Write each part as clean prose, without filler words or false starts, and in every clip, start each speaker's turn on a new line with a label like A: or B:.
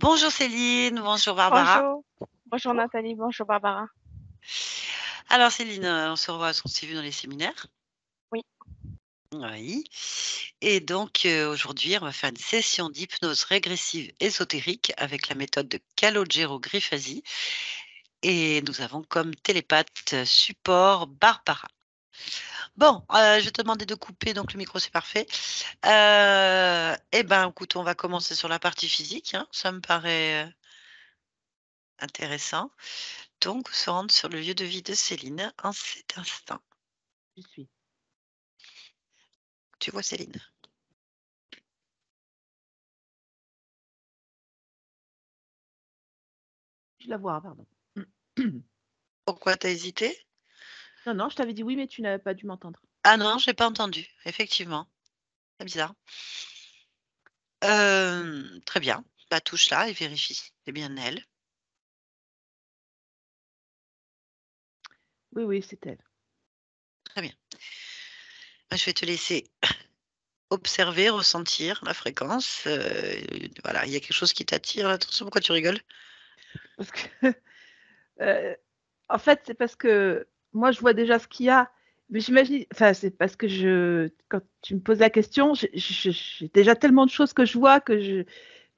A: Bonjour Céline, bonjour Barbara.
B: Bonjour. Bonjour Nathalie, bonjour Barbara.
A: Alors Céline, on se revoit, on s'est vu dans les séminaires.
B: Oui.
A: Oui. Et donc aujourd'hui, on va faire une session d'hypnose régressive ésotérique avec la méthode de Calogero-Griffasi. Et nous avons comme télépathe support Barbara. Bon, je vais te demander de couper, donc le micro c'est parfait. Eh ben, écoute, on va commencer sur la partie physique, hein, ça me paraît intéressant. Donc, on se rend sur le lieu de vie de Céline en cet instant.
C: J'y suis.
A: Tu vois Céline?
C: Je la vois, pardon.
A: Pourquoi t'as hésité?
C: Non, je t'avais dit oui, mais tu n'avais pas dû m'entendre.
A: Ah non, j'ai pas entendu, effectivement. C'est bizarre. Très bien. Bah, touche là et vérifie. C'est bien elle.
C: Oui, c'est elle.
A: Très bien. Je vais te laisser observer, ressentir la fréquence. Voilà, il y a quelque chose qui t'attire. Attention, pourquoi tu rigoles?
C: Parce que, en fait, c'est parce que moi, je vois déjà ce qu'il y a. Mais j'imagine, enfin, c'est parce que quand tu me poses la question, j'ai déjà tellement de choses que je vois que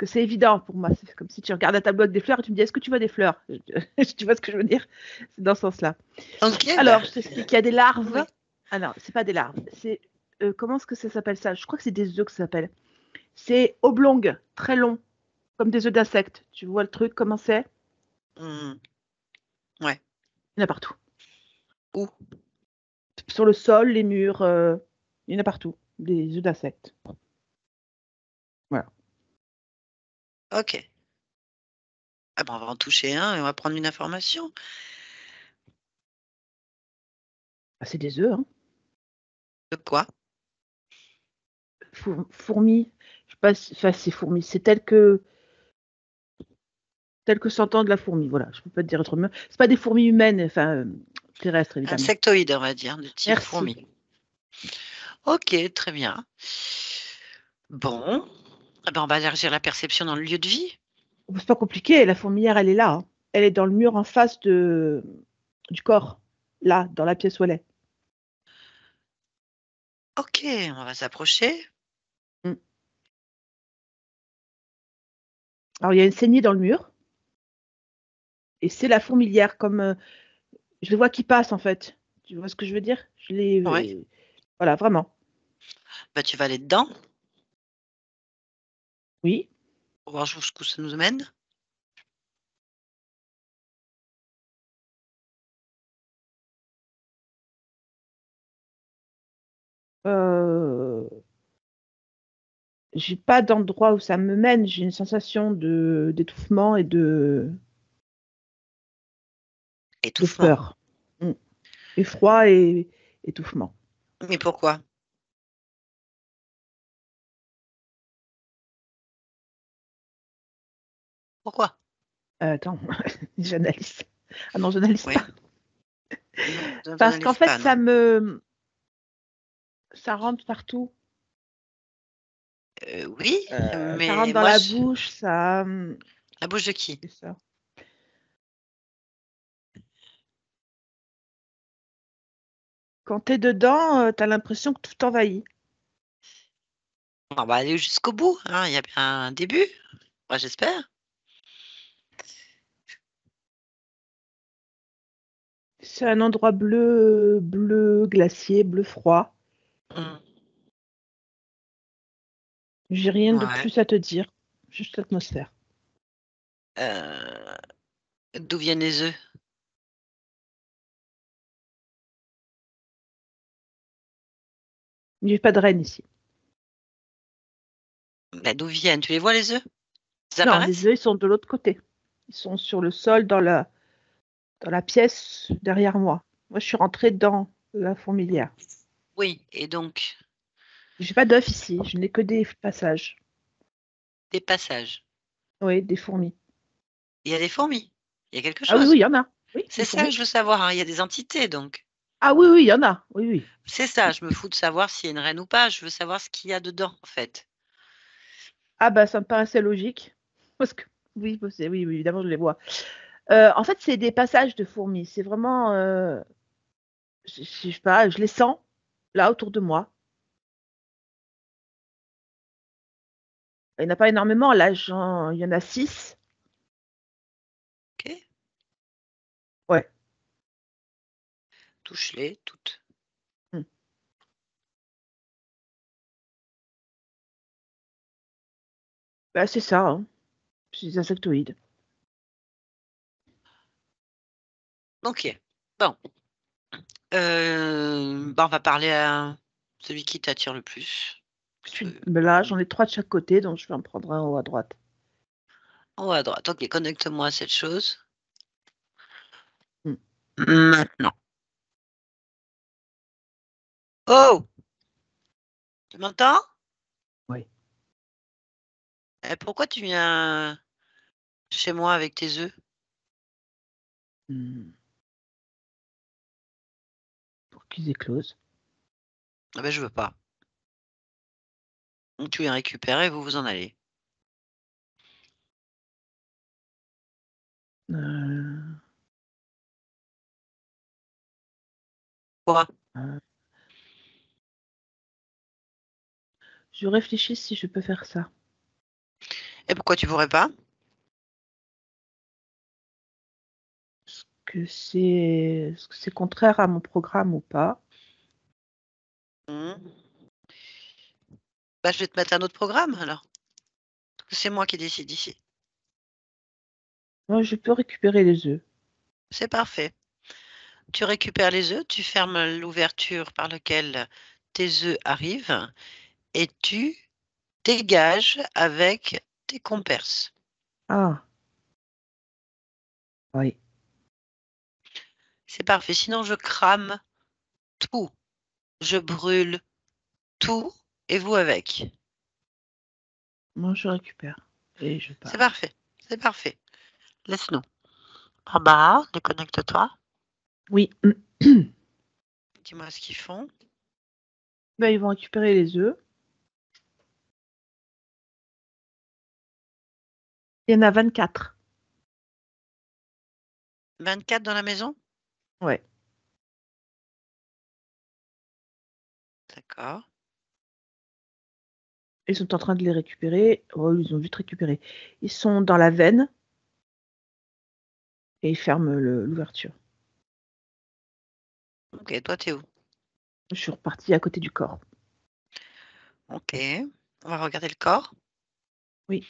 C: c'est évident pour moi. C'est comme si tu regardes un tableau avec des fleurs et tu me dis, est-ce que tu vois des fleurs? Tu vois ce que je veux dire? C'est dans ce sens-là.
A: Ok,
C: Alors, je t'explique qu'il y a des larves.
A: oui.
C: Ah non, c'est pas des larves. C'est, comment est-ce que ça s'appelle ça? Je crois que c'est des œufs que ça s'appelle. C'est oblong, très long, comme des œufs d'insectes. Tu vois le truc, comment c'est?
A: Ouais.
C: Il y en a partout.
A: Où?
C: Sur le sol, les murs, il y en a partout. Des œufs d'insectes. Voilà.
A: Ok. Ah ben, on va en toucher un et on va prendre une information.
C: Ah, c'est des œufs, hein.
A: De quoi?
C: Fourmis. Je sais pas, enfin, c'est fourmis. C'est tel que s'entend de la fourmi. Voilà, je peux pas te dire autrement. C'est pas des fourmis humaines, enfin, terrestres, évidemment.
A: Insectoïde, on va dire, de type
C: Merci.
A: fourmi. Ok, très bien. Bon, eh ben, on va élargir la perception dans le lieu de vie.
C: C'est pas compliqué. La fourmilière, elle est là, hein. Elle est dans le mur en face du corps. Là, dans la pièce où elle est.
A: Ok, on va s'approcher.
C: Mm. Alors, il y a une saignée dans le mur. Et c'est la fourmilière, comme je le vois qui passe en fait. Tu vois ce que je veux dire?
A: Oui.
C: Voilà, vraiment.
A: Bah, tu vas aller dedans
C: Oui.
A: pour voir jusqu'où ça nous mène.
C: Euh, j'ai pas d'endroit où ça me mène. J'ai une sensation d'étouffement et de
A: Étouffement.
C: peur. Mm. Effroi et étouffement.
A: Mais pourquoi? Pourquoi?
C: Attends, j'analyse. Ah non, j'analyse
A: Oui.
C: pas.
A: Non, je
C: Parce qu'en
A: n'analyse
C: fait,
A: pas, non.
C: ça rentre partout.
A: Oui,
C: Ça rentre
A: mais
C: dans
A: moi,
C: la bouche, ça.
A: la bouche de qui?
C: C'est ça. Quand t'es dedans, t'as l'impression que tout t'envahit.
A: On va aller jusqu'au bout, hein. Il y a bien un début. Moi, j'espère.
C: C'est un endroit bleu glacier, bleu froid.
A: Mm.
C: J'ai rien de
A: Ouais.
C: plus à te dire, juste l'atmosphère.
A: Euh, D'où viennent les œufs?
C: Il n'y a pas de reine ici.
A: Bah, d'où viennent? Tu les vois, les œufs? Ils
C: Non, les
A: apparaissent?
C: œufs, ils sont de l'autre côté. Ils sont sur le sol, dans la pièce derrière moi. Moi, je suis rentrée dans la fourmilière.
A: Oui, et donc,
C: J'ai pas d'œufs ici, je n'ai que des passages.
A: des passages.
C: Oui, des fourmis.
A: Il y a des fourmis. Il y a quelque
C: Ah oui,
A: chose.
C: il y en a. Oui,
A: C'est
C: des
A: ça que
C: fourmis.
A: je veux savoir, hein. Il y a des entités, donc.
C: Ah oui, il y en a. Oui.
A: C'est ça, je me fous de savoir s'il y a une reine ou pas. Je veux savoir ce qu'il y a dedans, en fait.
C: Ah bah, ça me paraissait logique. Parce que Oui, oui, évidemment, je les vois. En fait, c'est des passages de fourmis. C'est vraiment, je sais pas, je les sens là autour de moi. Il n'y en a pas énormément. Là, il y en a 6.
A: Ok.
C: Ouais.
A: Touche-les toutes.
C: Hmm. Bah, c'est ça, hein. C'est des insectoïdes.
A: Ok. Bon. On va parler à celui qui t'attire le plus.
C: Là, j'en ai 3 de chaque côté, donc je vais en prendre un haut à droite.
A: En haut à droite. Ok, connecte-moi à cette chose.
C: Hmm.
A: Maintenant. Oh! Tu m'entends?
C: Oui.
A: Pourquoi tu viens chez moi avec tes œufs?
C: Hmm. Pour qu'ils éclosent.
A: Ah ben, je veux pas. Donc, tu viens récupérer, vous vous en allez.
C: Euh,
A: Quoi?
C: euh, je réfléchis si je peux faire ça.
A: Et pourquoi tu pourrais pas?
C: Est-ce que c'est contraire à mon programme ou pas?
A: Hmm. Bah, je vais te mettre un autre programme alors. Parce que c'est moi qui décide ici.
C: Moi, je peux récupérer les œufs.
A: C'est parfait. Tu récupères les œufs, tu fermes l'ouverture par laquelle tes œufs arrivent et tu dégages avec tes comperses.
C: Ah, oui.
A: C'est parfait. Sinon, je crame tout. Je brûle tout et vous avec.
C: Moi, je récupère et je
A: C'est
C: pars.
A: parfait. C'est parfait. Laisse-nous. En bas, déconnecte-toi.
C: Oui.
A: Dis-moi ce qu'ils font.
C: Ben, ils vont récupérer les œufs. Il y en a 24.
A: 24 dans la maison?
C: Ouais.
A: D'accord.
C: Ils sont en train de les récupérer. Oh, ils ont vite récupéré. Ils sont dans la veine et ils ferment l'ouverture.
A: Ok, toi, t'es où?
C: Je suis repartie à côté du corps.
A: Ok. On va regarder le corps.
C: Oui.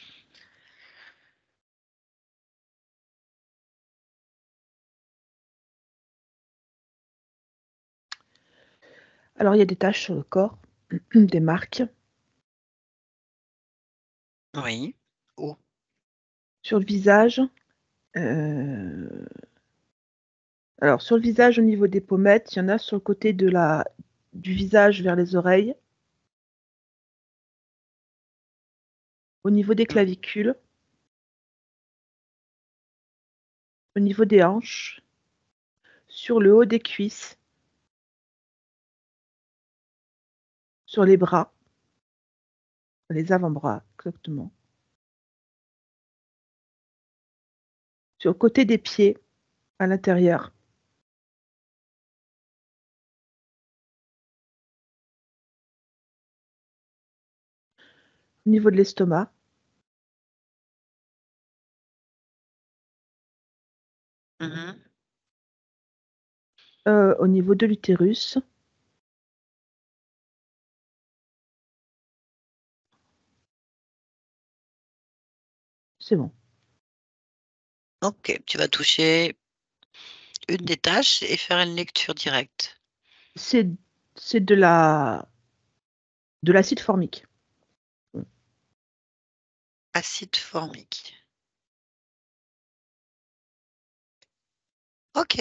C: Alors, il y a des taches sur le corps, des marques.
A: Oui. Où?
C: Sur le visage, euh, alors sur le visage au niveau des pommettes, il y en a sur le côté du visage vers les oreilles, au niveau des clavicules, au niveau des hanches, sur le haut des cuisses, sur les bras, les avant-bras exactement, sur le côté des pieds à l'intérieur, au niveau de l'estomac,
A: Mhm.
C: au niveau de l'utérus. C'est bon.
A: Ok, tu vas toucher une des tâches et faire une lecture directe.
C: C'est c'est de l'acide formique.
A: Acide formique. Ok,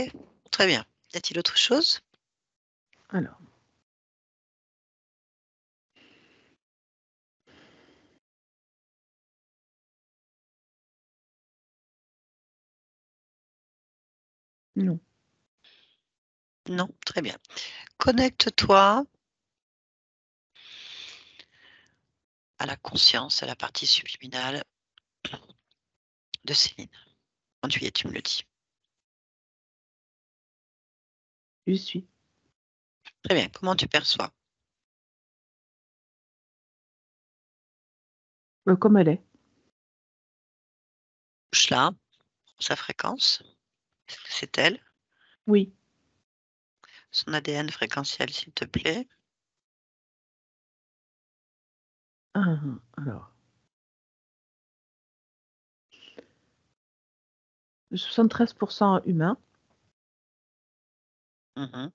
A: très bien. Y a-t-il autre chose?
C: Alors, non.
A: Non, très bien. Connecte-toi à la conscience, à la partie subliminale de Céline. En juillet, tu me le dis.
C: Je suis.
A: Très bien. Comment tu perçois?
C: Comme elle est.
A: Touche-la, sa fréquence. Est-ce que c'est elle?
C: Oui.
A: Son ADN fréquentiel, s'il te plaît.
C: Alors. 73% humain.
A: Mhm.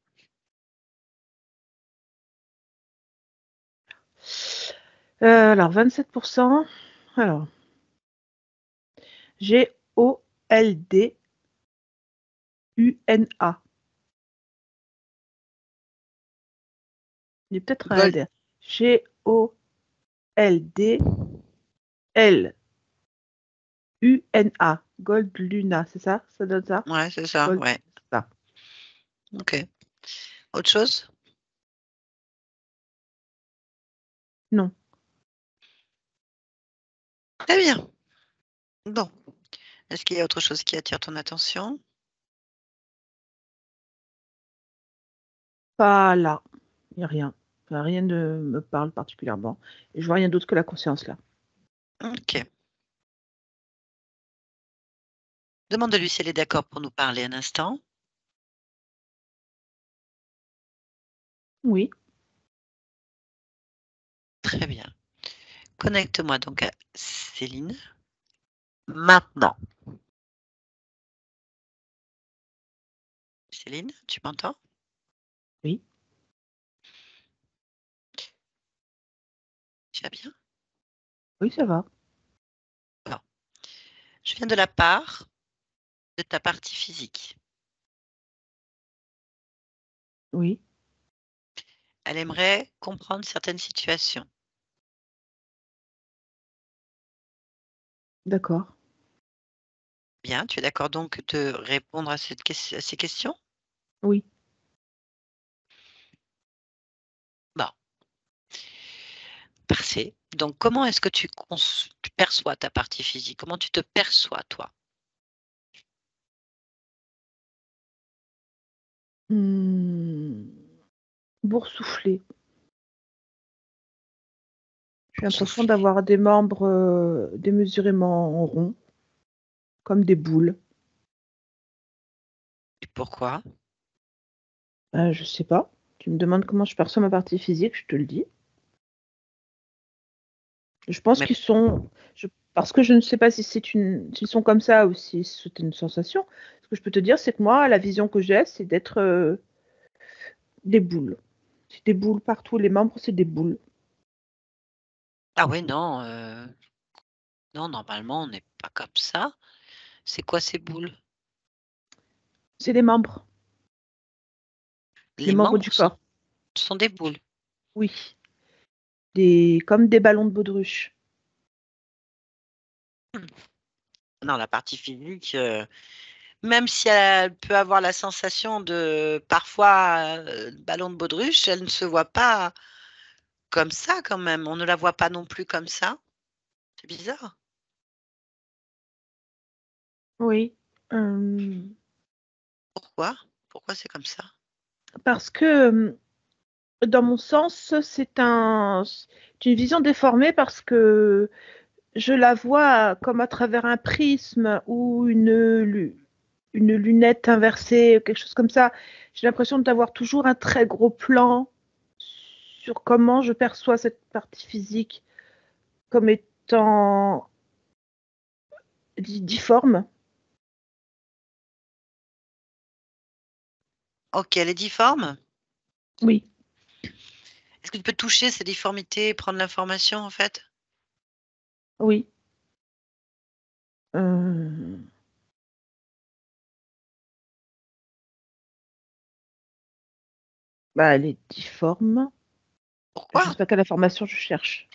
C: Alors, 27%. Alors. Golduna. Il est peut-être un
A: Gold.
C: LDR. Goldluna. Gold Luna, c'est ça? Ça donne ça?
A: Ouais, c'est ça.
C: Gold,
A: Ouais.
C: c'est ça.
A: Ok. Autre chose?
C: Non.
A: Très bien. Bon. Est-ce qu'il y a autre chose qui attire ton attention?
C: Pas là. Il n'y a rien. Enfin, rien ne me parle particulièrement. Et je vois rien d'autre que la conscience là.
A: Ok. Demande-lui si elle est d'accord pour nous parler un instant.
C: Oui.
A: Très bien. Connecte-moi donc à Céline. Maintenant. Céline, tu m'entends?
C: Oui.
A: Tu vas bien?
C: Oui, ça va.
A: Bon. Je viens de la part de ta partie physique.
C: Oui.
A: Elle aimerait comprendre certaines situations.
C: D'accord.
A: Bien, tu es d'accord donc de répondre à ces questions?
C: Oui.
A: Bon, parfait. Donc, comment est-ce que tu perçois ta partie physique? Comment tu te perçois, toi?
C: Hmm. Boursouflé. J'ai l'impression
A: Souffler.
C: d'avoir des membres démesurément ronds, comme des boules.
A: Et pourquoi?
C: Je sais pas. Tu me demandes comment je perçois ma partie physique, je te le dis. Je pense
A: Mais
C: qu'ils sont. Parce que je ne sais pas si s'ils sont comme ça ou si c'est une sensation. Ce que je peux te dire, c'est que moi, la vision que j'ai, c'est d'être des boules. C'est des boules partout. Les membres, c'est des boules.
A: ah oui, non, non, normalement, on n'est pas comme ça. C'est quoi ces boules?
C: C'est les membres. Les
A: Les
C: membres du
A: membres
C: corps.
A: sont des boules.
C: Oui. Comme des ballons de baudruche.
A: Non, la partie physique, même si elle peut avoir la sensation de parfois ballon de baudruche, elle ne se voit pas comme ça quand même. On ne la voit pas non plus comme ça. C'est bizarre.
C: Oui.
A: Pourquoi? Pourquoi c'est comme ça?
C: Parce que, dans mon sens, c'est une vision déformée parce que je la vois comme à travers un prisme ou une lunette inversée, quelque chose comme ça. J'ai l'impression d'avoir toujours un très gros plan sur comment je perçois cette partie physique comme étant difforme.
A: Ok, elle est difforme.
C: Oui,
A: Est-ce que tu peux toucher ces difformités et prendre l'information en fait?
C: oui. Euh, Bah, elle est difforme. Je
A: Pourquoi?
C: sais pas quelle information je cherche.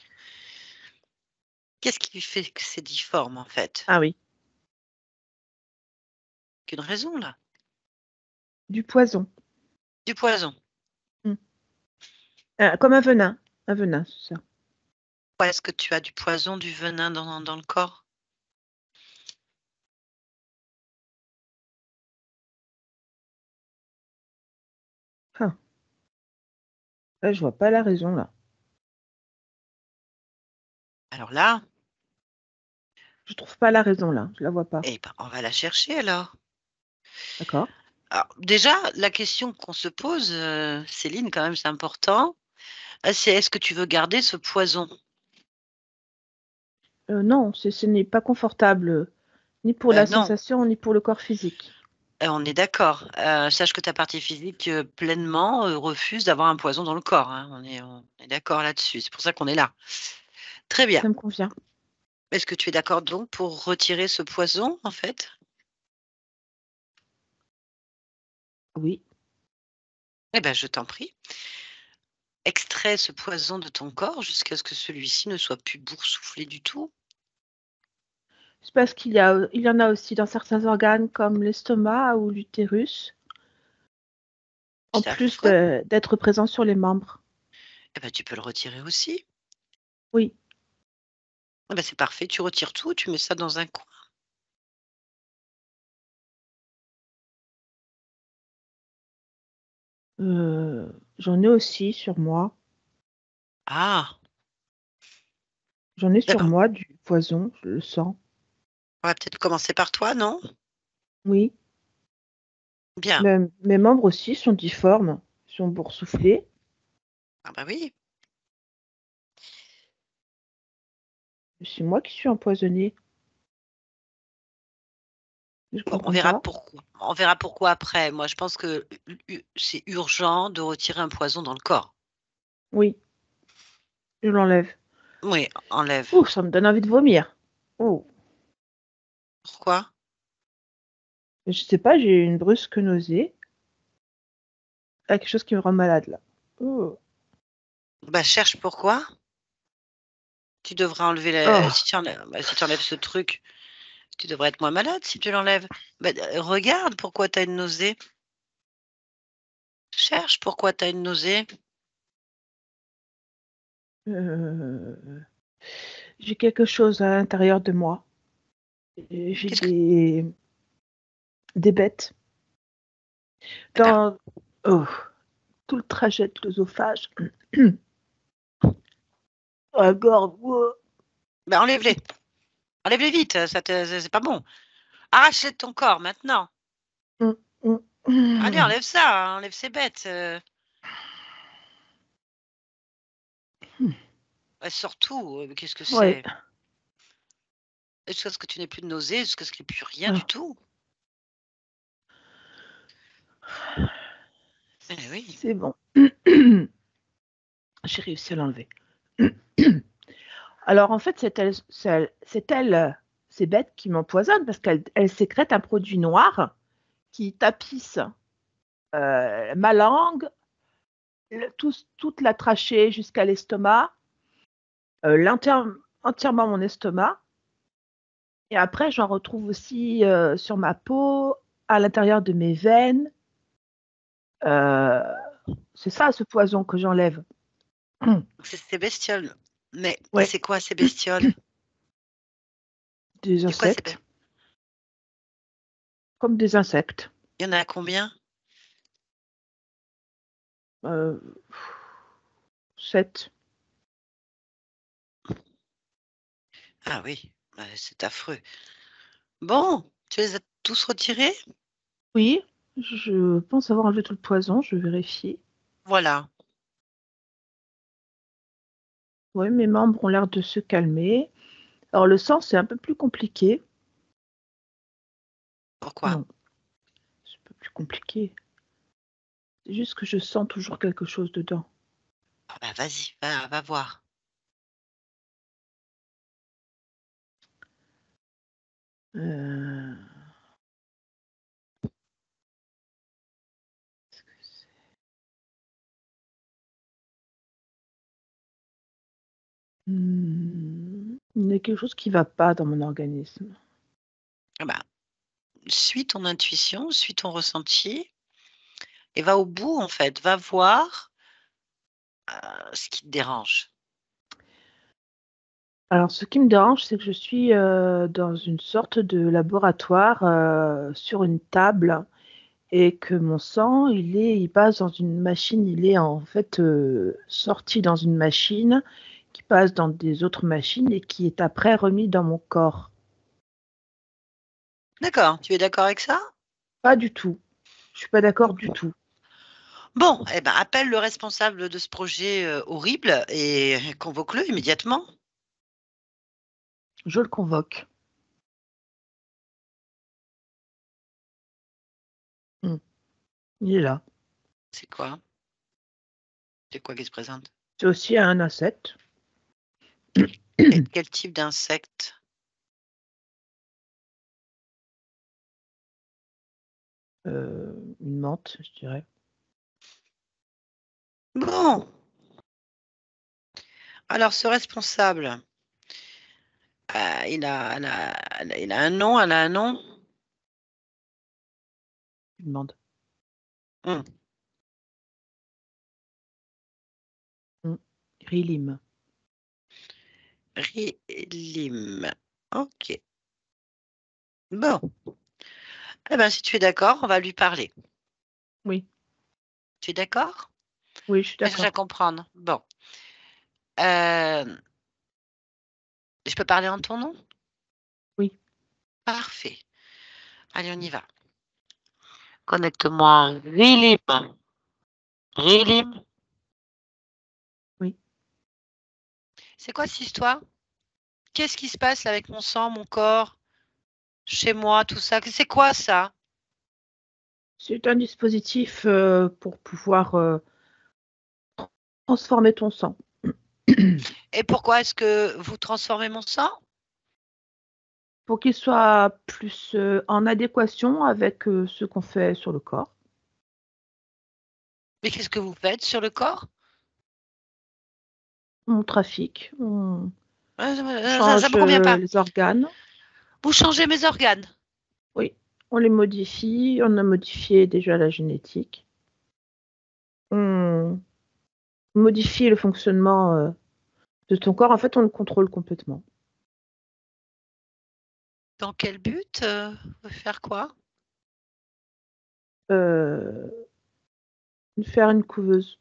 A: Qu'est-ce qui fait que c'est difforme en fait?
C: Ah oui,
A: Qu'une raison là?
C: du poison.
A: Du poison.
C: Hmm. Comme un venin. Un venin, c'est ça.
A: Pourquoi est-ce que tu as du poison, du venin dans le corps?
C: Là, je vois pas la raison, là.
A: Alors là,
C: Je trouve pas la raison, là. Je la vois pas.
A: eh ben, on va la chercher alors.
C: D'accord.
A: Alors, déjà, la question qu'on se pose, Céline, quand même, c'est important, c'est est-ce que tu veux garder ce poison?
C: Non, ce n'est pas confortable, ni pour la
A: Non,
C: sensation, ni pour le corps physique.
A: on est d'accord. Sache que ta partie physique, pleinement, refuse d'avoir un poison dans le corps, hein. On est d'accord là-dessus. C'est pour ça qu'on est là. Très bien.
C: Ça me convient.
A: Est-ce que tu es d'accord donc pour retirer ce poison, en fait?
C: Oui.
A: Eh ben, je t'en prie. Extrais ce poison de ton corps jusqu'à ce que celui-ci ne soit plus boursouflé du tout.
C: C'est parce il y en a aussi dans certains organes comme l'estomac ou l'utérus, en plus
A: D'accord.
C: d'être présent sur les membres.
A: Eh ben, tu peux le retirer aussi.
C: Oui.
A: Eh ben, c'est parfait, tu retires tout, tu mets ça dans un coin.
C: J'en ai aussi sur moi.
A: Ah!
C: J'en ai sur
A: D'accord.
C: moi du poison, je le sens.
A: On va peut-être commencer par toi, non?
C: Oui.
A: Bien.
C: Mes membres aussi sont difformes, sont boursouflés.
A: Ah bah oui.
C: C'est moi qui suis empoisonnée. Je
A: Bon,
C: comprends pas.
A: On verra pourquoi après. Moi, je pense que c'est urgent de retirer un poison dans le corps.
C: Oui, je l'enlève.
A: Oui, enlève.
C: Ouh, ça me donne envie de vomir. Oh,
A: Pourquoi?
C: je sais pas, j'ai une brusque nausée. Ah, quelque chose qui me rend malade là. Oh.
A: Bah, cherche pourquoi. Tu devrais enlever
C: Oh.
A: si tu enlèves ce truc, tu devrais être moins malade si tu l'enlèves. Bah, regarde pourquoi tu as une nausée. Cherche pourquoi tu as une nausée.
C: Euh, j'ai quelque chose à l'intérieur de moi. Et j'ai
A: Qu'est-ce que
C: des bêtes
A: eh ben,
C: dans oh, tout le trajet de l'œsophage. La gorge. Oh.
A: enlève-les. Enlève-les vite, c'est pas bon. Arrache-les de ton corps maintenant.
C: Hum, hum,
A: Allez,
C: hum.
A: enlève ça, hein, enlève ces bêtes. Ouais, surtout, qu'est-ce que
C: Ouais.
A: c'est? Jusqu'à ce que tu n'aies plus de nausée, jusqu'à ce qu'il n'y ait plus rien du
C: Ah,
A: tout. Eh oui.
C: c'est bon. J'ai réussi à l'enlever. Alors en fait, ces bêtes qui m'empoisonnent parce qu'elles sécrètent un produit noir qui tapisse ma langue, toute la trachée jusqu'à l'estomac, entièrement mon estomac. Et après, j'en retrouve aussi sur ma peau, à l'intérieur de mes veines. Euh, c'est ça ce poison que j'enlève.
A: C'est ces bestioles. Mais
C: Ouais,
A: c'est quoi ces bestioles?
C: des
A: C'est quoi ces
C: insectes, comme des insectes.
A: il y en a combien?
C: Euh, 7.
A: Ah oui, c'est affreux. Bon, tu les as tous retirés?
C: Oui, je pense avoir enlevé tout le poison, je vérifie.
A: Voilà.
C: Oui, mes membres ont l'air de se calmer. Alors le sang, c'est un peu plus compliqué.
A: Pourquoi?
C: Non, c'est un peu plus compliqué. C'est juste que je sens toujours quelque chose dedans.
A: Ah bah vas-y, va voir.
C: Euh, qu'est-ce que c'est? Il y a quelque chose qui va pas dans mon organisme.
A: Ah bah, suis ton intuition, suis ton ressenti et va au bout en fait. Va voir, ce qui te dérange.
C: Alors, ce qui me dérange, c'est que je suis dans une sorte de laboratoire sur une table et que mon sang, il passe dans une machine, il est en fait sorti dans une machine qui passe dans des autres machines et qui est après remis dans mon corps.
A: D'accord, tu es d'accord avec ça?
C: Pas du tout. Je suis pas d'accord du tout.
A: Bon, eh ben, appelle le responsable de ce projet horrible et convoque-le immédiatement.
C: Je le convoque. Il est là.
A: C'est quoi? C'est quoi qui se présente?
C: C'est aussi un insecte.
A: Et quel type d'insecte?
C: Une menthe, je dirais.
A: Bon. Alors, ce responsable, il a un nom, elle a un nom?
C: Une menthe.
A: Hum,
C: Rilim.
A: Rilim. Ok. Bon. Eh ben, si tu es d'accord, on va lui parler.
C: Oui,
A: Tu es d'accord?
C: oui, je suis
A: Je cherche à
C: d'accord.
A: comprendre. Bon. Je peux parler en ton nom?
C: Oui.
A: Parfait. Allez, on y va. Connecte-moi Rilim. Rilim.
C: Oui.
A: C'est quoi cette histoire? Qu'est-ce qui se passe là avec mon sang, mon corps, chez moi, tout ça? C'est quoi ça?
C: C'est un dispositif pour pouvoir transformer ton sang.
A: Et pourquoi est-ce que vous transformez mon sang?
C: Pour qu'il soit plus en adéquation avec ce qu'on fait sur le corps.
A: Mais qu'est-ce que vous faites sur le corps?
C: On trafique, on
A: Ça
C: change
A: me convient pas.
C: les organes.
A: Vous changez mes organes.
C: Oui, on les modifie. On a modifié déjà la génétique. On modifie le fonctionnement de ton corps. En fait, on le contrôle complètement.
A: Dans quel but? Faire quoi?
C: Faire une couveuse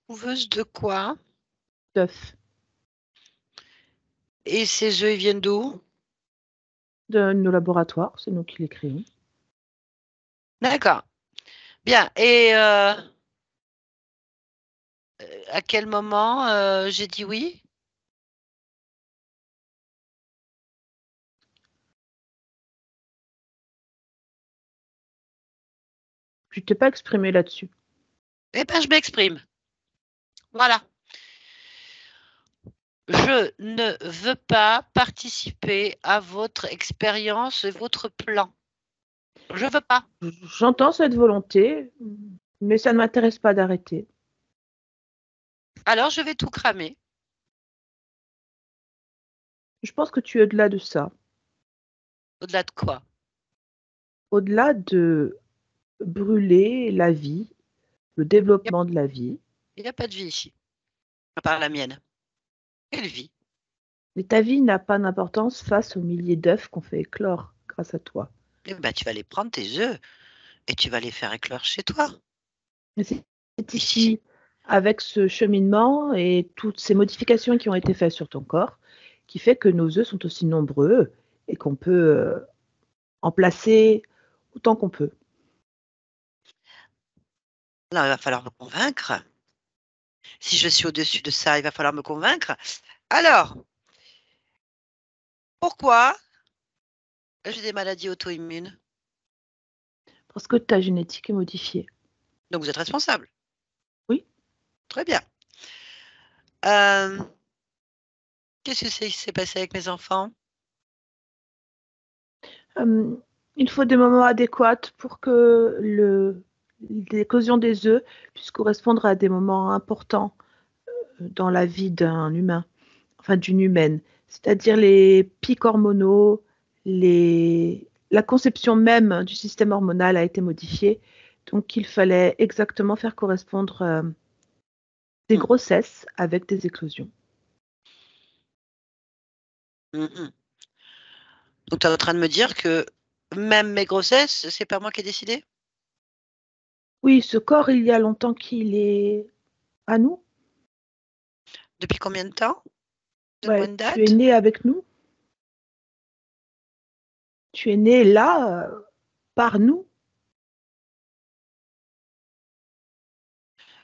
A: Couveuse de quoi?
C: d'œufs
A: Et ces œufs, ils viennent d'où?
C: de nos laboratoires. C'est nous qui les créons.
A: D'accord. Bien. Et à quel moment j'ai dit oui?
C: Je ne t'ai pas exprimé là-dessus.
A: Eh bien, je m'exprime. Voilà. Je ne veux pas participer à votre expérience et votre plan. Je veux pas.
C: J'entends cette volonté, mais ça ne m'intéresse pas d'arrêter.
A: Alors, je vais tout cramer.
C: Je pense que tu es au-delà de ça.
A: Au-delà de quoi?
C: Au-delà de brûler la vie, le développement de la vie.
A: Il n'y a pas de vie ici, à part la mienne. Quelle vie?
C: Mais ta vie n'a pas d'importance face aux milliers d'œufs qu'on fait éclore grâce à toi.
A: Eh ben, tu vas aller prendre tes œufs et tu vas les faire éclore chez toi.
C: Mais c'est
A: Ici.
C: ici, avec ce cheminement et toutes ces modifications qui ont été faites sur ton corps, qui fait que nos œufs sont aussi nombreux et qu'on peut en placer autant qu'on peut.
A: Alors, il va falloir me convaincre. Si je suis au-dessus de ça, il va falloir me convaincre. Alors, pourquoi j'ai des maladies auto-immunes?
C: Parce que ta génétique est modifiée.
A: Donc, vous êtes responsable.
C: Oui.
A: Très bien. Qu'est-ce qui s'est passé avec mes enfants?
C: Il faut des moments adéquats pour que l'éclosion des œufs puisse correspondre à des moments importants dans la vie d'un humain, enfin d'une humaine, c'est-à-dire les pics hormonaux, la conception même du système hormonal a été modifiée, donc il fallait exactement faire correspondre des grossesses avec des éclosions.
A: Donc, tu es en train de me dire que Même mes grossesses, c'est pas moi qui ai décidé?
C: Oui, ce corps, il y a longtemps qu'il est à nous.
A: Depuis combien de temps? Donne-moi
C: Ouais,
A: une
C: tu es
A: date.
C: né avec nous. Tu es né là, par nous.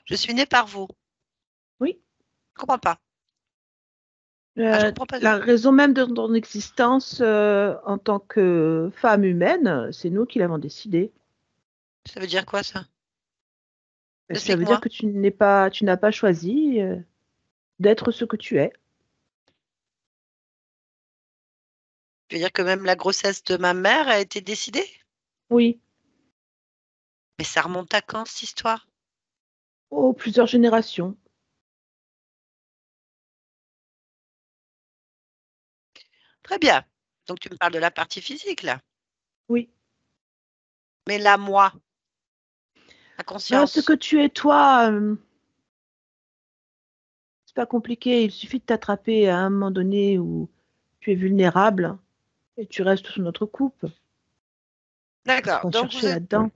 A: Je suis née par vous.
C: Oui.
A: Je comprends pas. Ah, je comprends pas.
C: La raison même de ton existence en tant que femme humaine, c'est nous qui l'avons décidé.
A: Ça veut dire quoi ça?
C: Ça veut dire
A: Explique-moi.
C: que tu n'as pas choisi d'être ce que tu es.
A: Tu veux dire que même la grossesse de ma mère a été décidée?
C: Oui.
A: Mais ça remonte à quand cette histoire?
C: Oh, plusieurs générations.
A: Très bien. Donc tu me parles de la partie physique là.
C: Oui.
A: Mais là, moi, la
C: Ce que
A: conscience.
C: tu es toi, c'est pas compliqué. Il suffit de t'attraper à un moment donné où tu es vulnérable et tu restes sous notre coupe. Qu'est-ce
A: D'accord.
C: qu'on
A: Donc
C: cherchait là-dedans?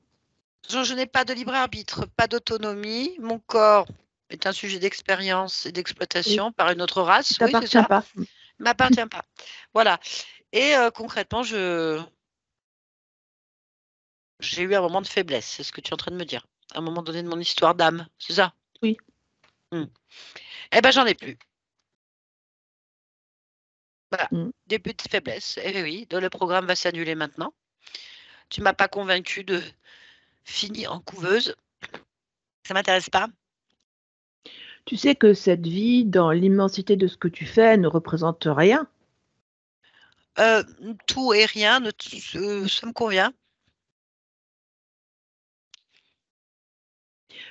A: je n'ai pas de libre arbitre, pas d'autonomie. Mon corps est un sujet d'expérience et
C: Oui,
A: d'exploitation par une autre
C: il
A: race. Oui, c'est
C: t'appartient
A: ça.
C: pas.
A: Il m'appartient pas. Voilà. Et concrètement, j'ai eu un moment de faiblesse. C'est ce que tu es en train de me dire. À un moment donné de mon histoire d'âme. C'est ça?
C: Oui.
A: Mmh. Eh ben, j'en ai plus. Voilà.
C: Mm.
A: Début de faiblesse. Eh oui, le programme va s'annuler maintenant. Tu m'as pas convaincue de finir en couveuse. Ça m'intéresse pas.
C: Tu sais que cette vie, dans l'immensité de ce que tu fais, ne représente rien.
A: Tout et rien, ça me convient.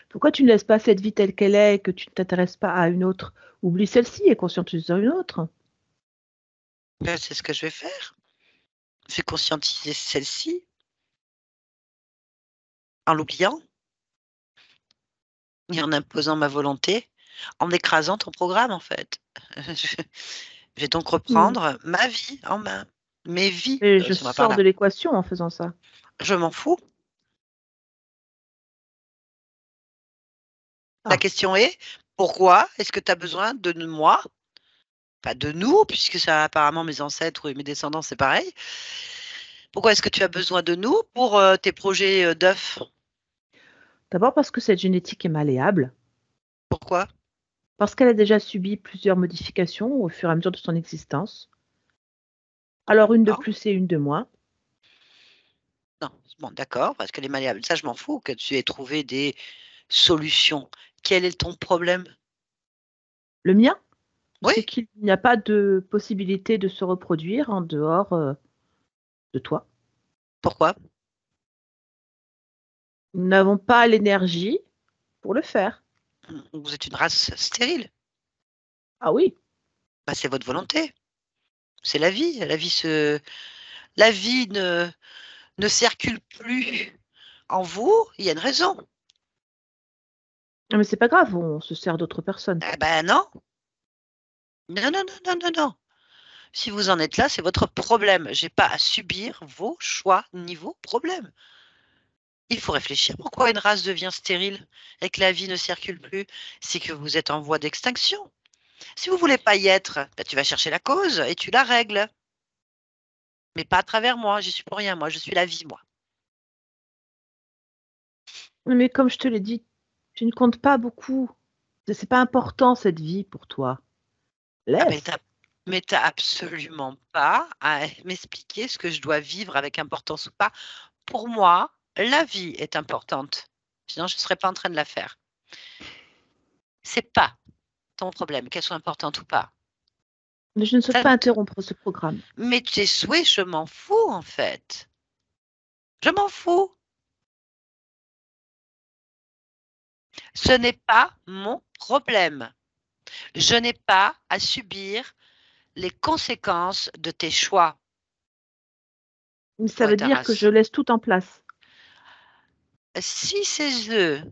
C: Pourquoi tu ne laisses pas cette vie telle qu'elle est et que tu ne t'intéresses pas à une autre? Oublie celle-ci et conscientise-en une autre.
A: Ben, c'est ce que je vais faire. Je vais conscientiser celle-ci en l'oubliant et en imposant ma volonté, en écrasant ton programme, en fait. Je vais donc
C: Mm.
A: reprendre ma vie en main. Mes vies,
C: Et je
A: si on va par
C: sors
A: là.
C: de l'équation en faisant ça.
A: Je m'en fous. La
C: Ah,
A: question est: pourquoi est-ce que tu as besoin de moi? Pas de nous, puisque ça apparemment mes ancêtres ou mes descendants, c'est pareil. Pourquoi est-ce que tu as besoin de nous pour, tes projets, d'œufs?
C: d'abord parce que cette génétique est malléable,
A: Pourquoi?
C: parce qu'elle a déjà subi plusieurs modifications au fur et à mesure de son existence. Alors une de
A: Non,
C: plus et une de moins.
A: non, bon d'accord, parce que les malléables, ça je m'en fous que tu aies trouvé des solutions. Quel est ton problème?
C: Le mien,
A: Oui,
C: c'est qu'il n'y a pas de possibilité de se reproduire en dehors de toi.
A: pourquoi?
C: Nous n'avons pas l'énergie pour le faire.
A: Vous êtes une race stérile.
C: Ah oui,
A: Bah, c'est votre volonté. C'est la vie. La vie ne circule plus en vous, il y a une raison.
C: non, mais c'est pas grave, on se sert d'autres personnes.
A: Ah ben non. Non, non, non, non, non, non. Si vous en êtes là, c'est votre problème. J'ai pas à subir vos choix ni vos problèmes. Il faut réfléchir. Pourquoi une race devient stérile et que la vie ne circule plus? C'est que vous êtes en voie d'extinction. Si vous voulez pas y être, bah, tu vas chercher la cause et tu la règles. Mais pas à travers moi, j'y suis pour rien. Moi, je suis la vie, moi.
C: Mais comme je te l'ai dit, tu ne comptes pas beaucoup. C'est pas important cette vie pour toi.
A: Ah
C: Laisse.
A: mais tu absolument pas à m'expliquer ce que je dois vivre avec importance ou pas. Pour moi, la vie est importante. Sinon, je ne serais pas en train de la faire. C'est pas ton problème, qu'elle soit importante ou pas.
C: Mais je ne souhaite
A: Ça,
C: pas interrompre ce programme.
A: mais tes souhaits, je m'en fous en fait. Je m'en fous. Ce n'est pas mon problème. Je n'ai pas à subir les conséquences de tes choix,
C: Mais ça
A: toi et
C: veut
A: ta
C: dire que je
A: race.
C: laisse tout en place.
A: Si ces œufs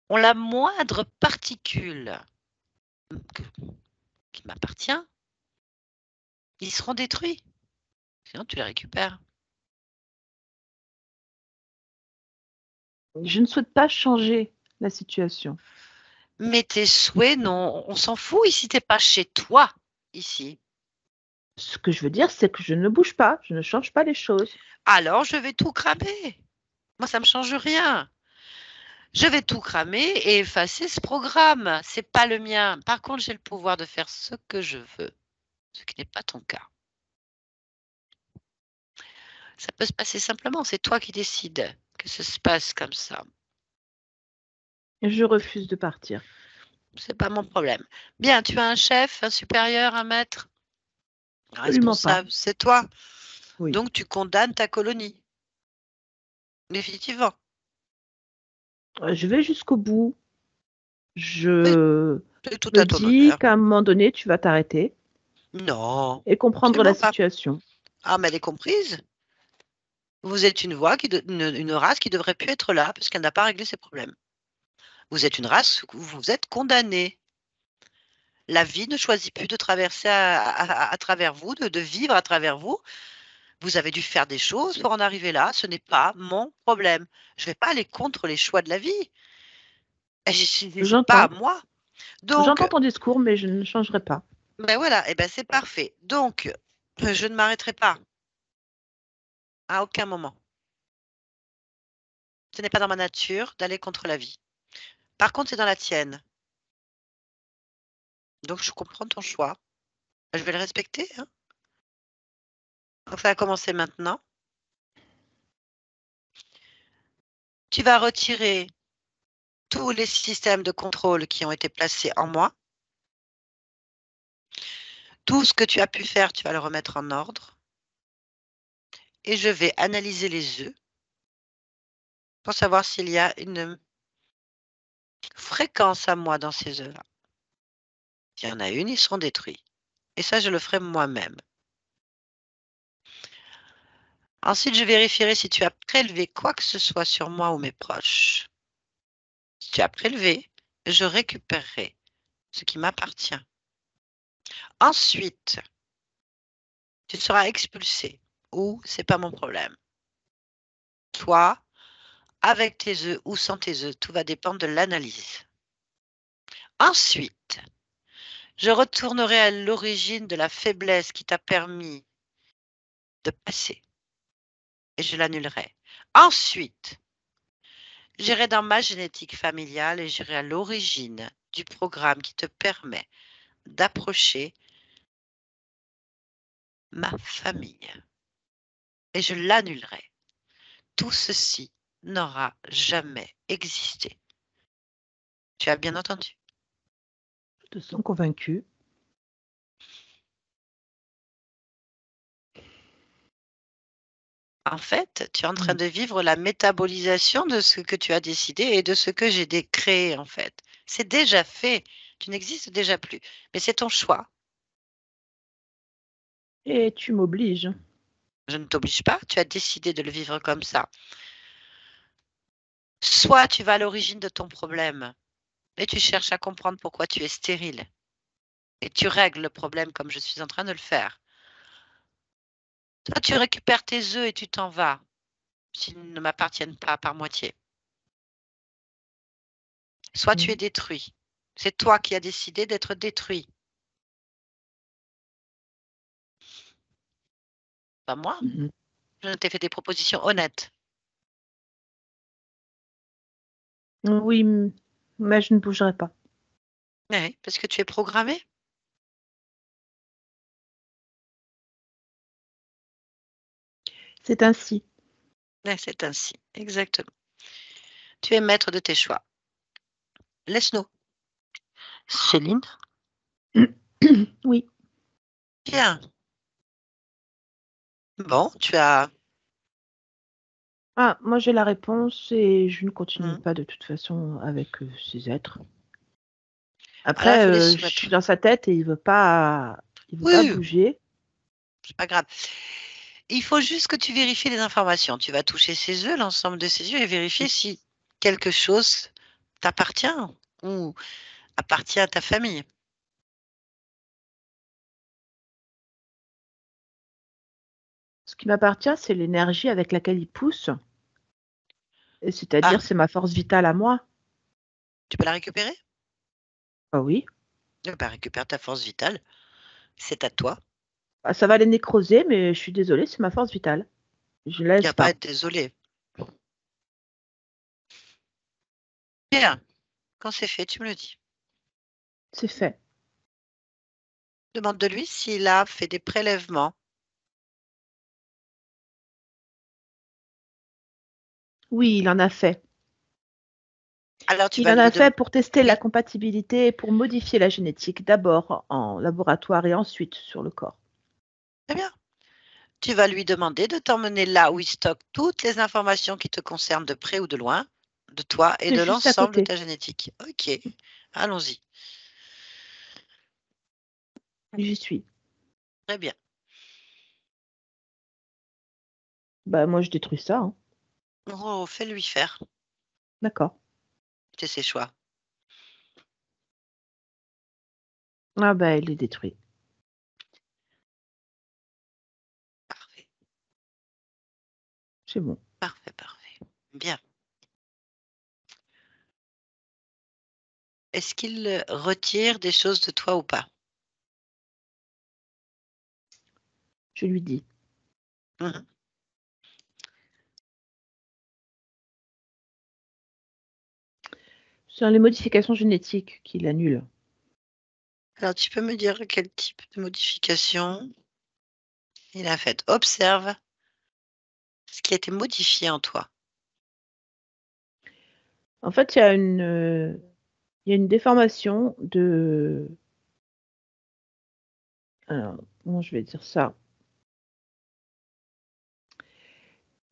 A: ont la moindre particule qui m'appartient, ils seront détruits. Sinon, tu les récupères.
C: Je ne souhaite pas changer la situation.
A: Mais tes souhaits, non, on s'en fout ici, t'es pas chez toi, ici.
C: Ce que je veux dire, c'est que je ne bouge pas, je ne change pas les choses.
A: Alors, je vais tout cramer. Moi, ça me change rien. Je vais tout cramer et effacer ce programme. C'est pas le mien. Par contre, j'ai le pouvoir de faire ce que je veux, ce qui n'est pas ton cas. Ça peut se passer simplement, c'est toi qui décides que ça se passe comme ça.
C: Je refuse de partir.
A: C'est pas mon problème. Bien, tu as un chef, un supérieur, un maître, un
C: Absolument pas.
A: responsable, c'est toi.
C: Oui.
A: Donc, tu condamnes ta colonie. Définitivement.
C: Je vais jusqu'au bout. Je
A: C'est tout
C: me
A: à ton
C: dis
A: honneur.
C: qu'à un moment donné, tu vas t'arrêter
A: Non,
C: et comprendre la
A: absolument pas.
C: situation.
A: Ah, mais elle est comprise. Vous êtes une voix, une race qui devrait plus être là parce qu'elle n'a pas réglé ses problèmes. Vous êtes une race où vous êtes condamné. La vie ne choisit plus de traverser à travers vous, de vivre à travers vous. Vous avez dû faire des choses pour en arriver là. Ce n'est pas mon problème. Je ne vais pas aller contre les choix de la vie. C'est pas à
C: J'entends.
A: moi. Donc,
C: J'entends ton discours, mais je ne changerai pas.
A: ben voilà, et ben c'est parfait. Donc, je ne m'arrêterai pas à aucun moment. Ce n'est pas dans ma nature d'aller contre la vie. Par contre, c'est dans la tienne. Donc, je comprends ton choix. Je vais le respecter, hein. Donc, ça va commencer maintenant. Tu vas retirer tous les systèmes de contrôle qui ont été placés en moi. Tout ce que tu as pu faire, tu vas le remettre en ordre. Et je vais analyser les œufs pour savoir s'il y a une fréquence à moi dans ces œufs-là. S'il y en a une, ils seront détruits. Et ça, je le ferai moi-même. Ensuite, je vérifierai si tu as prélevé quoi que ce soit sur moi ou mes proches. Si tu as prélevé, je récupérerai ce qui m'appartient. Ensuite, tu seras expulsé ou c'est pas mon problème. Toi, avec tes œufs ou sans tes œufs, tout va dépendre de l'analyse. Ensuite, je retournerai à l'origine de la faiblesse qui t'a permis de passer et je l'annulerai. Ensuite, j'irai dans ma génétique familiale et j'irai à l'origine du programme qui te permet d'approcher ma famille et je l'annulerai. Tout ceci n'aura jamais existé. Tu as bien entendu?
C: Je te sens convaincu.
A: En fait, tu es en train de vivre la métabolisation de ce que tu as décidé et de ce que j'ai créé, en fait. C'est déjà fait. Tu n'existes déjà plus. Mais c'est ton choix.
C: Et tu m'obliges.
A: Je ne t'oblige pas. Tu as décidé de le vivre comme ça. Soit tu vas à l'origine de ton problème et tu cherches à comprendre pourquoi tu es stérile. Et tu règles le problème comme je suis en train de le faire. Soit tu récupères tes œufs et tu t'en vas, s'ils ne m'appartiennent pas par moitié. Soit tu es détruit. C'est toi qui as décidé d'être détruit. Pas moi. Je t'ai fait des propositions honnêtes.
C: Oui, mais je ne bougerai pas.
A: Oui, parce que tu es programmé.
C: C'est ainsi.
A: Oui, c'est ainsi, exactement. Tu es maître de tes choix. Laisse-nous. Céline?
C: Oui.
A: Bien. Bon, tu as...
C: Ah, moi j'ai la réponse et je ne continue
A: Hmm.
C: pas de toute façon avec ces êtres.
A: Alors, je les
C: Après, je
A: souhaite.
C: suis dans sa tête et il veut pas
A: Oui,
C: bouger.
A: c'est pas grave. Il faut juste que tu vérifies les informations. Tu vas toucher ses œufs, l'ensemble de ses yeux, et vérifier si quelque chose t'appartient ou appartient à ta famille.
C: Ce qui m'appartient, c'est l'énergie avec laquelle il pousse Et c'est-à-dire,
A: Ah,
C: c'est ma force vitale à moi.
A: tu peux la récupérer?
C: Ah oui.
A: Récupère ta force vitale. C'est à toi.
C: Bah, ça va les nécroser, mais je suis désolée, c'est ma force vitale. Je
A: Il n'y
C: laisse
A: a pas à
C: pas.
A: être désolé. Bien. Quand c'est fait, tu me le dis.
C: C'est fait.
A: Demande de lui s'il a fait des prélèvements.
C: Oui, il en a fait.
A: Alors, tu
C: Il
A: vas
C: en
A: lui
C: a
A: demander.
C: fait pour tester la
A: Oui,
C: compatibilité et pour modifier la génétique, d'abord en laboratoire et ensuite sur le corps.
A: très bien. Tu vas lui demander de t'emmener là où il stocke toutes les informations qui te concernent de près ou de loin, de toi et
C: C'est
A: de
C: juste à
A: l'ensemble de
C: côté.
A: ta génétique. Ok, allons-y.
C: J'y suis.
A: Très bien.
C: Bah, moi, je détruis ça, hein.
A: Oh, fais-lui faire.
C: D'accord.
A: C'est ses choix.
C: Ah, bah, elle est détruite.
A: Parfait,
C: C'est bon.
A: parfait, parfait. Bien. Est-ce qu'il retire des choses de toi ou pas?
C: Je lui dis.
A: Mhm.
C: Ce sont les modifications génétiques qu'il annule.
A: Alors, tu peux me dire quel type de modification il a fait? Observe ce qui a été modifié en toi.
C: En fait, il y a une déformation de. Alors, comment je vais dire ça?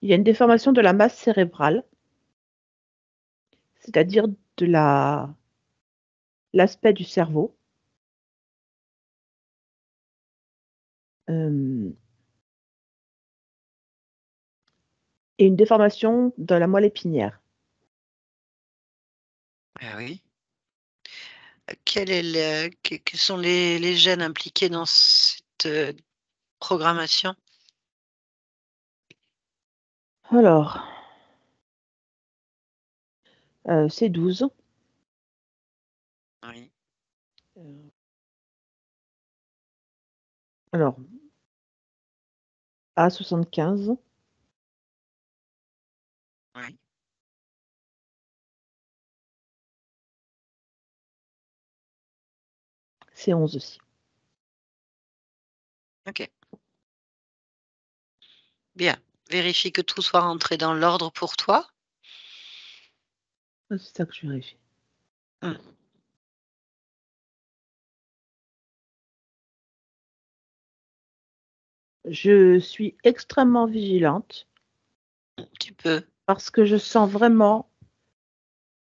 C: Il y a une déformation de la masse cérébrale, c'est-à-dire de l'aspect du cerveau. Euh, et une déformation de la moelle épinière.
A: Ah oui. Quel est quels sont les gènes impliqués dans cette programmation?
C: Alors, c'est 12.
A: Oui,
C: Euh, Alors, A75,
A: oui.
C: c'est 11 aussi.
A: Ok, bien. Vérifie que tout soit rentré dans l'ordre pour toi.
C: Ah, c'est ça que je vérifie.
A: Hmm.
C: Je suis extrêmement vigilante
A: Tu peux.
C: parce que je sens vraiment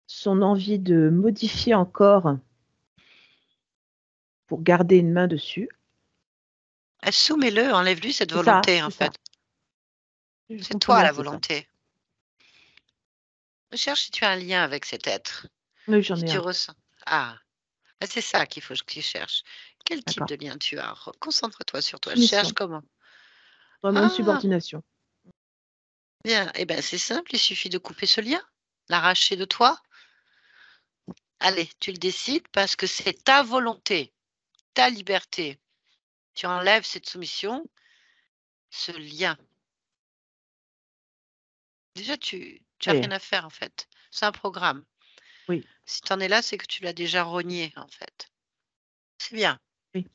C: son envie de modifier encore pour garder une main dessus.
A: Soumets-le, enlève-lui cette
C: C'est ça,
A: volonté, en
C: c'est ça.
A: fait.
C: Je
A: C'est
C: comprends
A: toi
C: bien,
A: la
C: c'est ça.
A: volonté. Cherche si tu as un lien avec cet être.
C: Oui, j'en
A: Si
C: ai
A: tu
C: un.
A: ressens. Ah, c'est ça qu'il faut que tu cherches. Quel type
C: D'accord.
A: de lien tu as? Concentre-toi sur toi. Cherche
C: Soumission.
A: comment?
C: Vraiment une
A: Ah,
C: subordination.
A: bien. Eh bien, c'est simple, il suffit de couper ce lien, l'arracher de toi. Allez, tu le décides parce que c'est ta volonté, ta liberté. Tu enlèves cette soumission, ce lien. Déjà, tu as
C: Ça y est.
A: rien à faire en fait. C'est un programme.
C: Oui,
A: Si tu en es là, c'est que tu l'as déjà rogné en fait. C'est bien.
C: oui.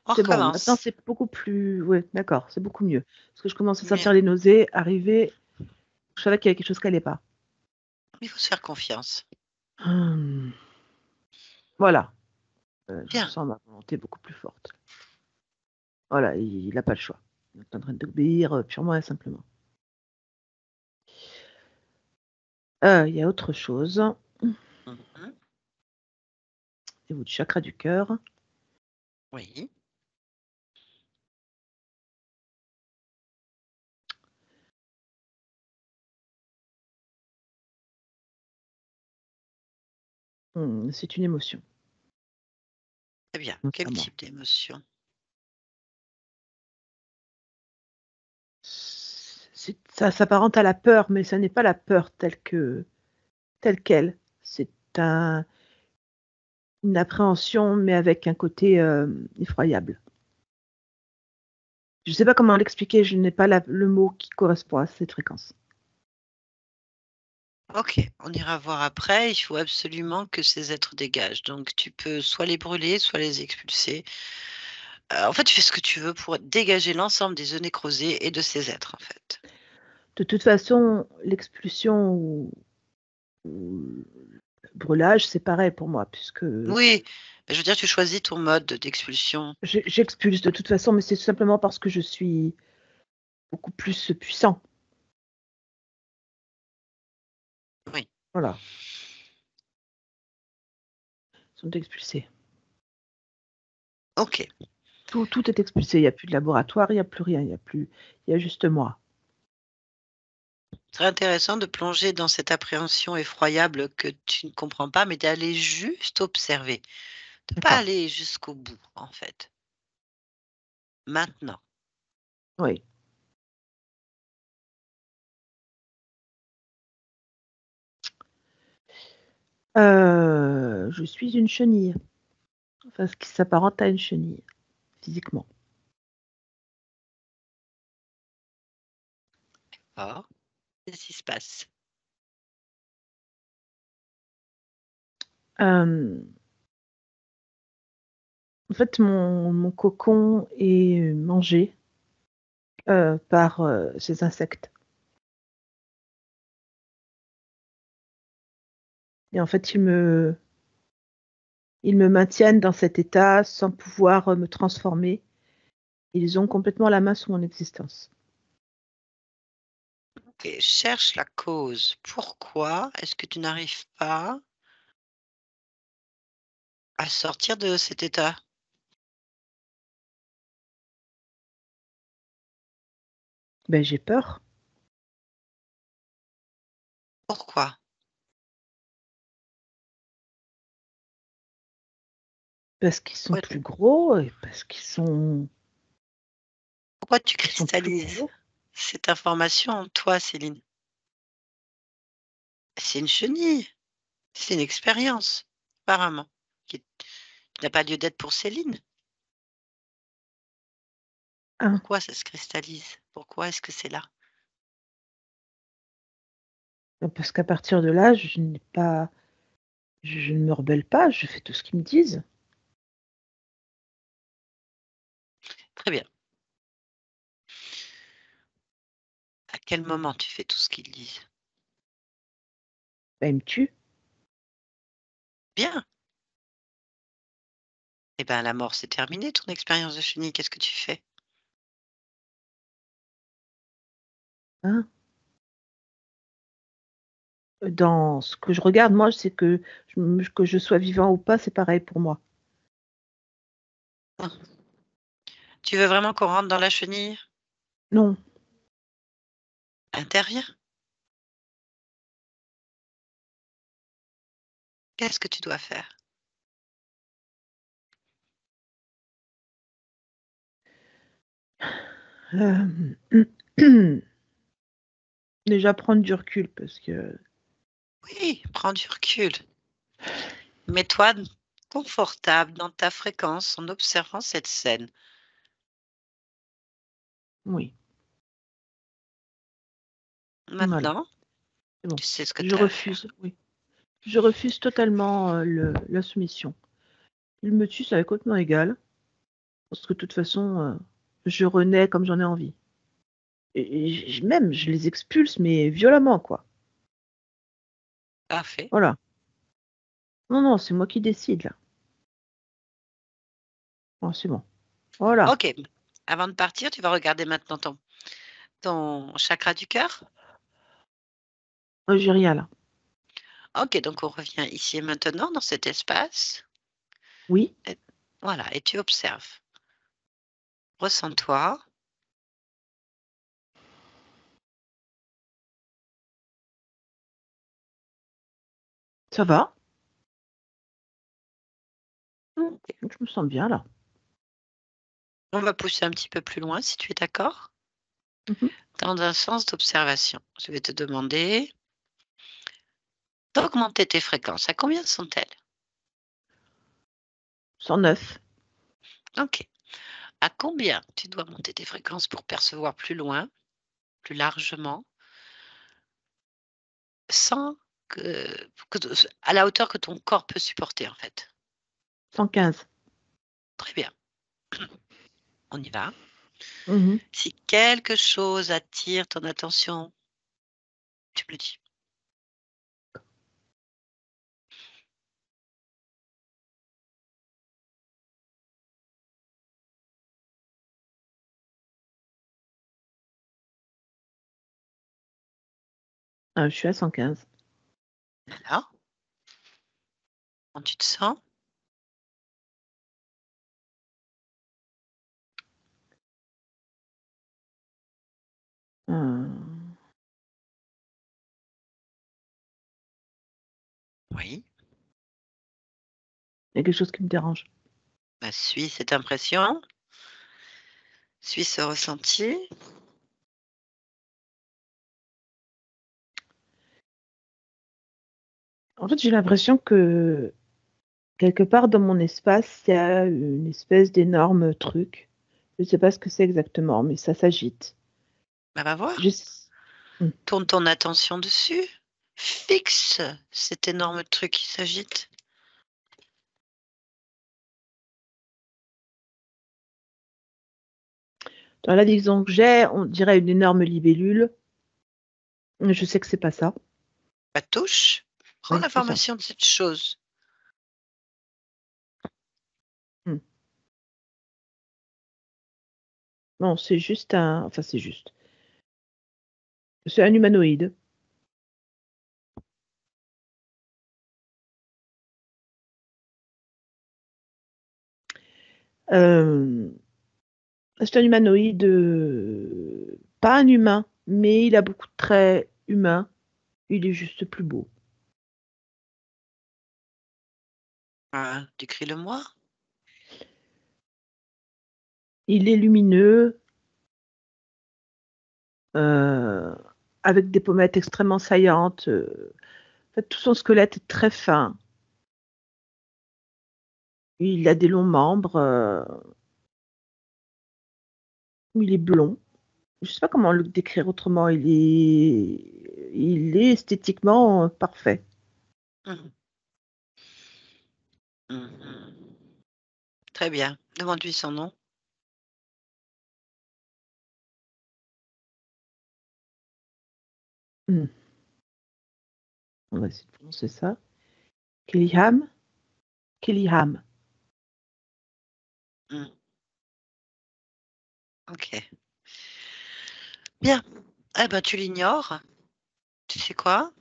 A: On
C: C'est bon. Maintenant,
A: recommence.
C: c'est beaucoup plus. Oui, d'accord, c'est beaucoup mieux. Parce que je commence à
A: Bien.
C: sentir les nausées arriver. Je savais qu'il y avait quelque chose qui n'allait pas.
A: Il faut se faire confiance.
C: Hum, Voilà. Je
A: Bien.
C: sens ma volonté beaucoup plus forte. Voilà, il n'a pas le choix. Il est en train d'obéir purement et simplement. Il y a autre chose.
A: Mhm.
C: Au niveau du chakra du cœur.
A: Oui.
C: C'est une émotion,
A: Très bien. Quel
C: notamment.
A: type d'émotion?
C: ça s'apparente à la peur, mais ça n'est pas la peur telle quelle. C'est une appréhension, mais avec un côté effroyable. Je ne sais pas comment l'expliquer, je n'ai pas le mot qui correspond à cette fréquence.
A: OK, on ira voir après. Il faut absolument que ces êtres dégagent. Donc tu peux soit les brûler, soit les expulser. En fait, tu fais ce que tu veux pour dégager l'ensemble des œufs nécrosés et de ces êtres, en fait.
C: De toute façon, l'expulsion ou brûlage, c'est pareil pour moi, puisque
A: Oui, je veux dire, tu choisis ton mode d'expulsion.
C: j'expulse de toute façon, mais c'est tout simplement parce que je suis beaucoup plus puissant.
A: Oui.
C: Voilà. Ils sont expulsés.
A: OK.
C: Tout est expulsé. Il n'y a plus de laboratoire, il n'y a plus rien. Il y a juste moi.
A: Très intéressant de plonger dans cette appréhension effroyable que tu ne comprends pas, mais d'aller juste observer, de pas
C: D'accord.
A: aller jusqu'au bout, en fait. Maintenant.
C: Oui. Je suis une chenille. Enfin, ce qui s'apparente à une chenille, physiquement.
A: Ah, qu'est-ce qui se passe?
C: En fait, mon cocon est mangé par ces insectes. Et en fait, ils me maintiennent dans cet état sans pouvoir me transformer. Ils ont complètement la main sur mon existence.
A: OK, cherche la cause. Pourquoi est-ce que tu n'arrives pas à sortir de cet état?
C: Ben, j'ai peur
A: Pourquoi?
C: parce qu'ils sont
A: Pourquoi
C: plus gros et parce
A: pourquoi tu
C: qu'ils sont plus
A: cristallises
C: gros.
A: cette information en toi, Céline? C'est une chenille, c'est une expérience, apparemment, qui n'a pas lieu d'être pour Céline.
C: Hein,
A: Pourquoi ça se cristallise? Pourquoi est-ce que c'est là?
C: parce qu'à partir de là, je ne me rebelle pas, je fais tout ce qu'ils me disent.
A: Très bien. À quel moment tu fais tout ce qu'ils disent?
C: Ben, ils me tuent.
A: Bien. Eh ben, la mort, c'est terminé ton expérience de chenille, qu'est-ce que tu fais?
C: Hein. Dans ce que je regarde, moi, c'est que je sois vivant ou pas, c'est pareil pour moi.
A: Ah. Tu veux vraiment qu'on rentre dans la chenille
C: Non.
A: intérieure? Qu'est-ce que tu dois faire?
C: Hem, déjà prendre du recul parce que
A: Oui, prends du recul. Mets-toi confortable dans ta fréquence en observant cette scène.
C: oui, voilà,
A: Maintenant,
C: c'est bon.
A: tu sais ce que
C: Je
A: tu as à faire.
C: refuse, oui. Je refuse totalement, la soumission. Il me tue, ça m'est complètement égal, parce que de toute façon, je renais comme j'en ai envie et même je les expulse, mais violemment, quoi.
A: Parfait.
C: Voilà. Non, non, c'est moi qui décide là. Oh, c'est bon. Voilà.
A: OK. Avant de partir, tu vas regarder maintenant ton chakra du cœur.
C: J'ai rien là.
A: OK, donc on revient ici et maintenant dans cet espace
C: Oui,
A: et voilà et tu observes. Ressens-toi.
C: ça va.
A: OK.
C: Je me sens bien là.
A: On va pousser un petit peu plus loin si tu es d'accord?
C: Mhm.
A: dans un sens d'observation. Je vais te demander d'augmenter tes fréquences. À combien sont-elles?
C: 109.
A: OK. À combien tu dois monter tes fréquences pour percevoir plus loin, plus largement, sans que à la hauteur que ton corps peut supporter, en fait?
C: 115.
A: Très bien, on y va.
C: Mhm.
A: Si quelque chose attire ton attention, tu me le dis.
C: Je suis à 115.
A: Alors, comment tu te sens?
C: Euh,
A: Oui,
C: Il y a quelque chose qui me dérange.
A: bah, suis cette impression, suis ce ressenti.
C: En fait, j'ai l'impression que quelque part dans mon espace, il y a une espèce d'énorme truc. Je ne sais pas ce que c'est exactement, mais ça s'agite.
A: Bah, va voir,
C: Je- Hmm.
A: tourne ton attention dessus, fixe cet énorme truc qui s'agite.
C: Dans la vision que j'ai, on dirait une énorme libellule. Je sais que c'est pas ça.
A: Bah, touche, prends
C: Oui, c'est ça.
A: l'information de cette chose.
C: Hmm. Non, c'est juste un. Enfin, c'est juste. C'est un humanoïde. Euh, C'est un humanoïde, pas un humain, mais il a beaucoup de traits humains. Il est juste plus beau.
A: Ah, décris-le-moi.
C: Il est lumineux, euh, avec des pommettes extrêmement saillantes. En fait, tout son squelette est très fin. Il a des longs membres. Il est blond. Je ne sais pas comment le décrire autrement. Il est esthétiquement parfait.
A: Mmh. Mmh. Très bien, demande-lui son nom.
C: Hmm. On va essayer de prononcer ça. Kelliham. Kelliham.
A: Mmh. OK. Bien. Eh ben, tu l'ignores. Tu sais quoi?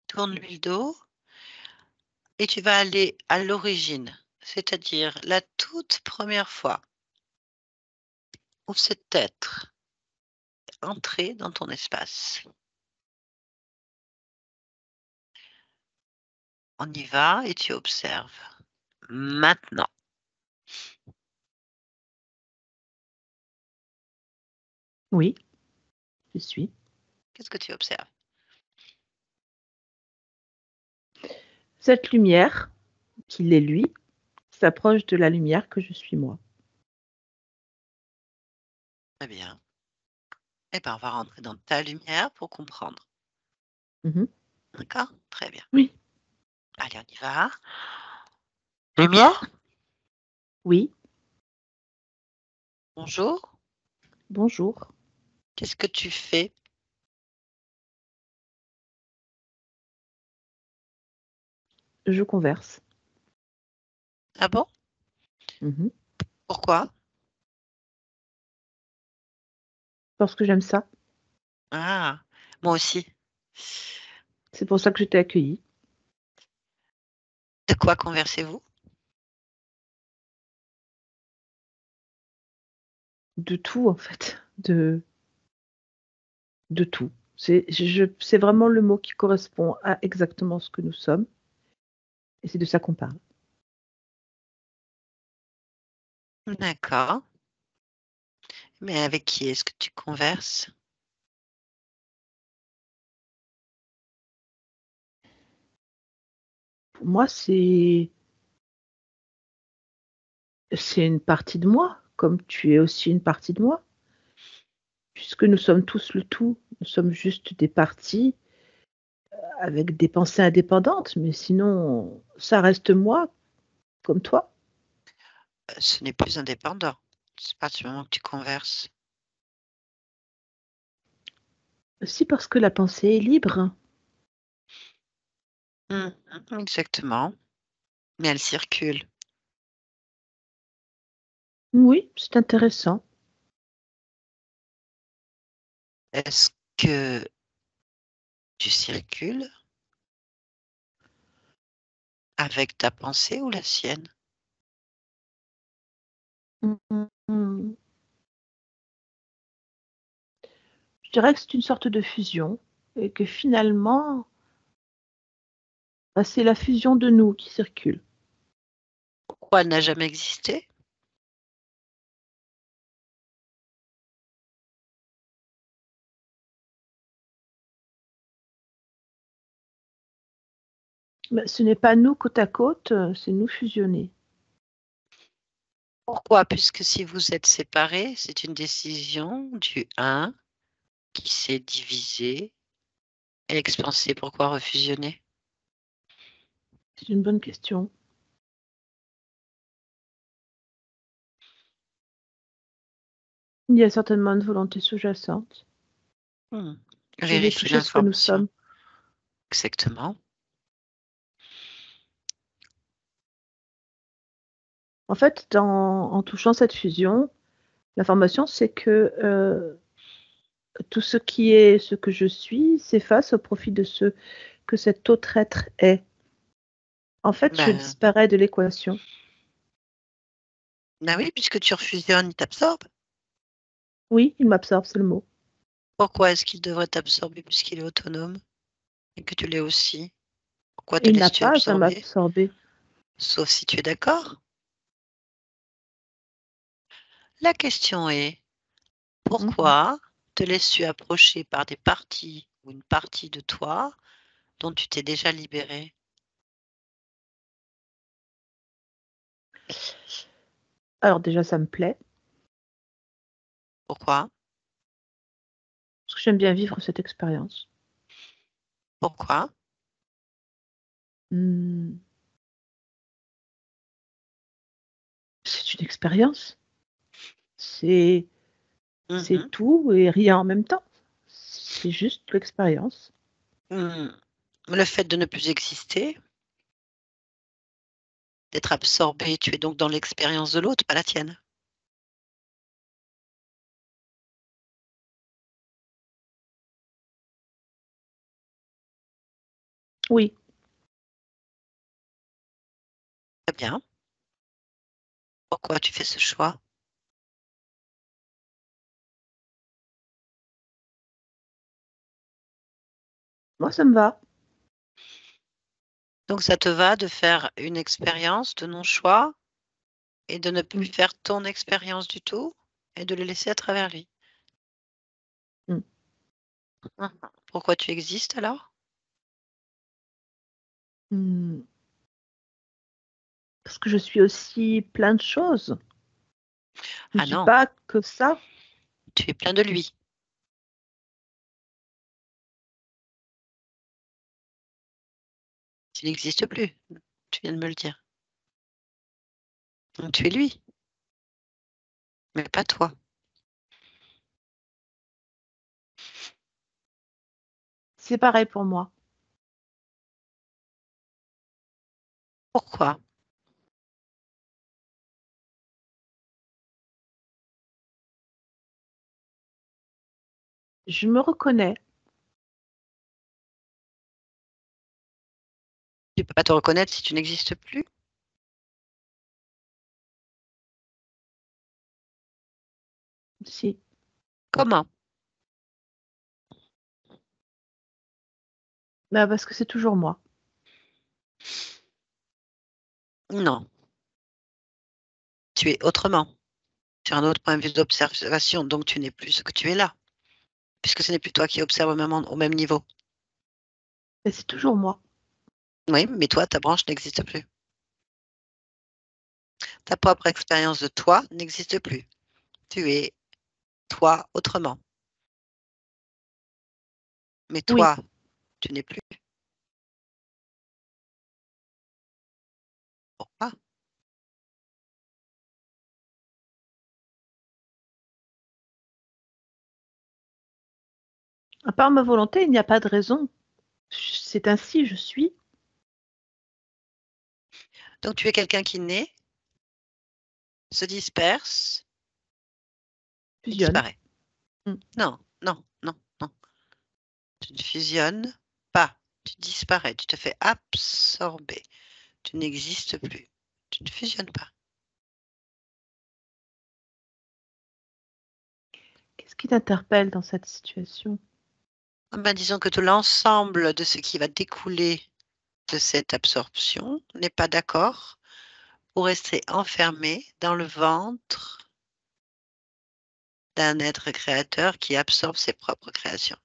A: Tourne-lui le dos et tu vas aller à l'origine, c'est-à-dire la toute première fois où cet être est entré dans ton espace. On y va et tu observes. Maintenant,
C: Oui, je suis.
A: qu'est-ce que tu observes?
C: Cette lumière, qu'il est lui, s'approche de la lumière que je suis moi.
A: Très bien. Eh ben, on va rentrer dans ta lumière pour comprendre.
C: Mhm.
A: D'accord? Très bien.
C: Oui,
A: Allez, on y va. Lumière?
C: oui,
A: Bonjour.
C: bonjour.
A: Qu'est-ce que tu fais?
C: Je converse.
A: Ah bon?
C: Mhm.
A: Pourquoi?
C: Parce que j'aime ça.
A: Ah, moi aussi.
C: C'est pour ça que je t'ai accueilli.
A: De quoi conversez-vous?
C: De tout, en fait. De tout. C'est vraiment le mot qui correspond à exactement ce que nous sommes. Et c'est de ça qu'on parle.
A: D'accord. Mais avec qui est-ce que tu converses?
C: Pour moi, c'est une partie de moi, comme tu es aussi une partie de moi. Puisque nous sommes tous le tout, nous sommes juste des parties avec des pensées indépendantes, mais sinon, ça reste moi, comme toi.
A: Ce n'est plus indépendant. C'est à partir du moment que tu converses.
C: Aussi parce que la pensée est libre.
A: Exactement. Mais elle circule.
C: Oui, c'est intéressant.
A: Est-ce que tu circules avec ta pensée ou la sienne?
C: Mm. Je dirais que c'est une sorte de fusion et que finalement, c'est la fusion de nous qui circule.
A: Pourquoi elle n'a jamais existé?
C: Ce n'est pas nous côte à côte, c'est nous fusionnés.
A: Pourquoi? Puisque si vous êtes séparés, c'est une décision du un qui s'est divisé et expansé. Pourquoi refusionner?
C: C'est une bonne question. Il y a certainement une volonté sous-jacente qui veut
A: Vérifie
C: toucher ce que nous
A: l'information.
C: sommes.
A: Exactement.
C: En fait, en touchant cette fusion, l'information, c'est que tout ce qui est ce que je suis s'efface au profit de ce que cet autre être est. En fait, je
A: Ben,
C: disparais de l'équation.
A: ben oui, puisque tu refusionnes, il t'absorbe.
C: Oui, il m'absorbe, c'est le mot.
A: Pourquoi est-ce qu'il devrait t'absorber puisqu'il est autonome et que tu l'es aussi? Pourquoi te
C: Il n'a
A: laisses-tu
C: pas à
A: absorber?
C: m'absorber.
A: Sauf si tu es d'accord. La question est,
C: Mhm.
A: pourquoi te laisses-tu approcher par des parties ou une partie de toi dont tu t'es déjà libéré?
C: Alors déjà, ça me plaît,
A: Pourquoi?
C: parce que j'aime bien vivre cette expérience.
A: Pourquoi?
C: Hmm, c'est une expérience. C'est
A: Mhm.
C: tout et rien en même temps. C'est juste l'expérience.
A: Hmm. Le fait de ne plus exister, d'être absorbé, tu es donc dans l'expérience de l'autre, pas la tienne.
C: Oui,
A: Très bien. Pourquoi tu fais ce choix?
C: moi ça me va.
A: Donc ça te va de faire une expérience de non-choix et de ne plus
C: Mm,
A: faire ton expérience du tout et de le laisser à travers lui.
C: mm.
A: Mmh. Pourquoi tu existes alors?
C: Hmm, parce que je suis aussi plein de choses. Je ne
A: Ah
C: suis
A: non,
C: pas que ça.
A: tu es plein de lui. Tu n'existes plus, tu viens de me le dire. Donc tu es lui, mais pas toi.
C: C'est pareil pour moi.
A: Pourquoi?
C: Je me reconnais.
A: Tu peux pas te reconnaître si tu n'existes plus?
C: Si.
A: Comment?
C: Bah, parce que c'est toujours moi.
A: Non, tu es autrement. sur un autre point de vue d'observation, donc tu n'es plus ce que tu es là, puisque ce n'est plus toi qui observes au même niveau.
C: Mais c'est toujours moi.
A: Oui, mais toi, ta branche n'existe plus. Ta propre expérience de toi n'existe plus. Tu es toi autrement. Mais
C: Oui.
A: toi, tu n'es plus. Pourquoi?
C: À part ma volonté, il n'y a pas de raison. C'est ainsi, je suis.
A: Donc tu es quelqu'un qui naît, se disperse et
C: Fusionne.
A: disparaît.
C: Mm.
A: Non, non, non, non. Tu ne fusionnes pas. Tu disparais. Tu te fais absorber. Tu n'existes plus. Tu ne fusionnes pas.
C: Qu'est-ce qui t'interpelle dans cette situation?
A: Ah ben, disons que tout l'ensemble de ce qui va découler de cette absorption n'est pas d'accord pour rester enfermé dans le ventre d'un être créateur qui absorbe ses propres créations.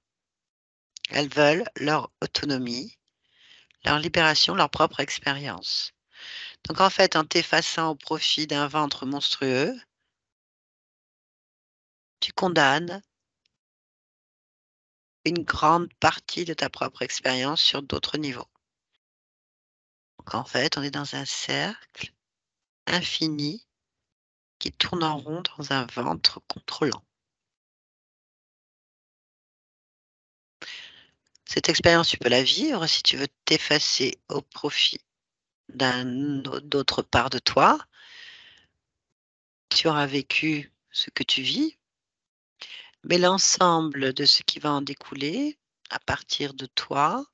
A: Elles veulent leur autonomie, leur libération, leur propre expérience. Donc en fait, en t'effaçant au profit d'un ventre monstrueux, tu condamnes une grande partie de ta propre expérience sur d'autres niveaux. Donc en fait, on est dans un cercle infini qui tourne en rond dans un ventre contrôlant. Cette expérience, tu peux la vivre si tu veux t'effacer au profit d'autre part de toi. Tu auras vécu ce que tu vis, mais l'ensemble de ce qui va en découler à partir de toi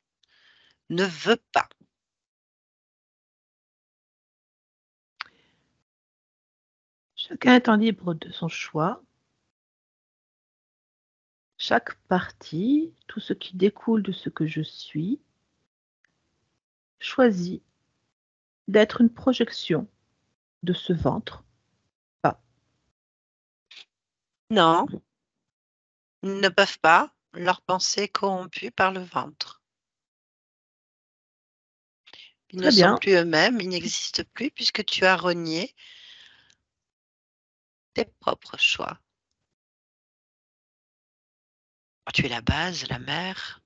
A: ne veut pas.
C: Chacun étant libre de son choix, chaque partie, tout ce qui découle de ce que je suis, choisit d'être une projection de ce ventre. Pas.
A: Non, ils ne peuvent pas, leur pensée corrompue par le ventre. Ils ne
C: Très
A: sont
C: bien.
A: plus eux-mêmes, ils n'existent plus puisque tu as renié tes propres choix. Tu es la base, la mère.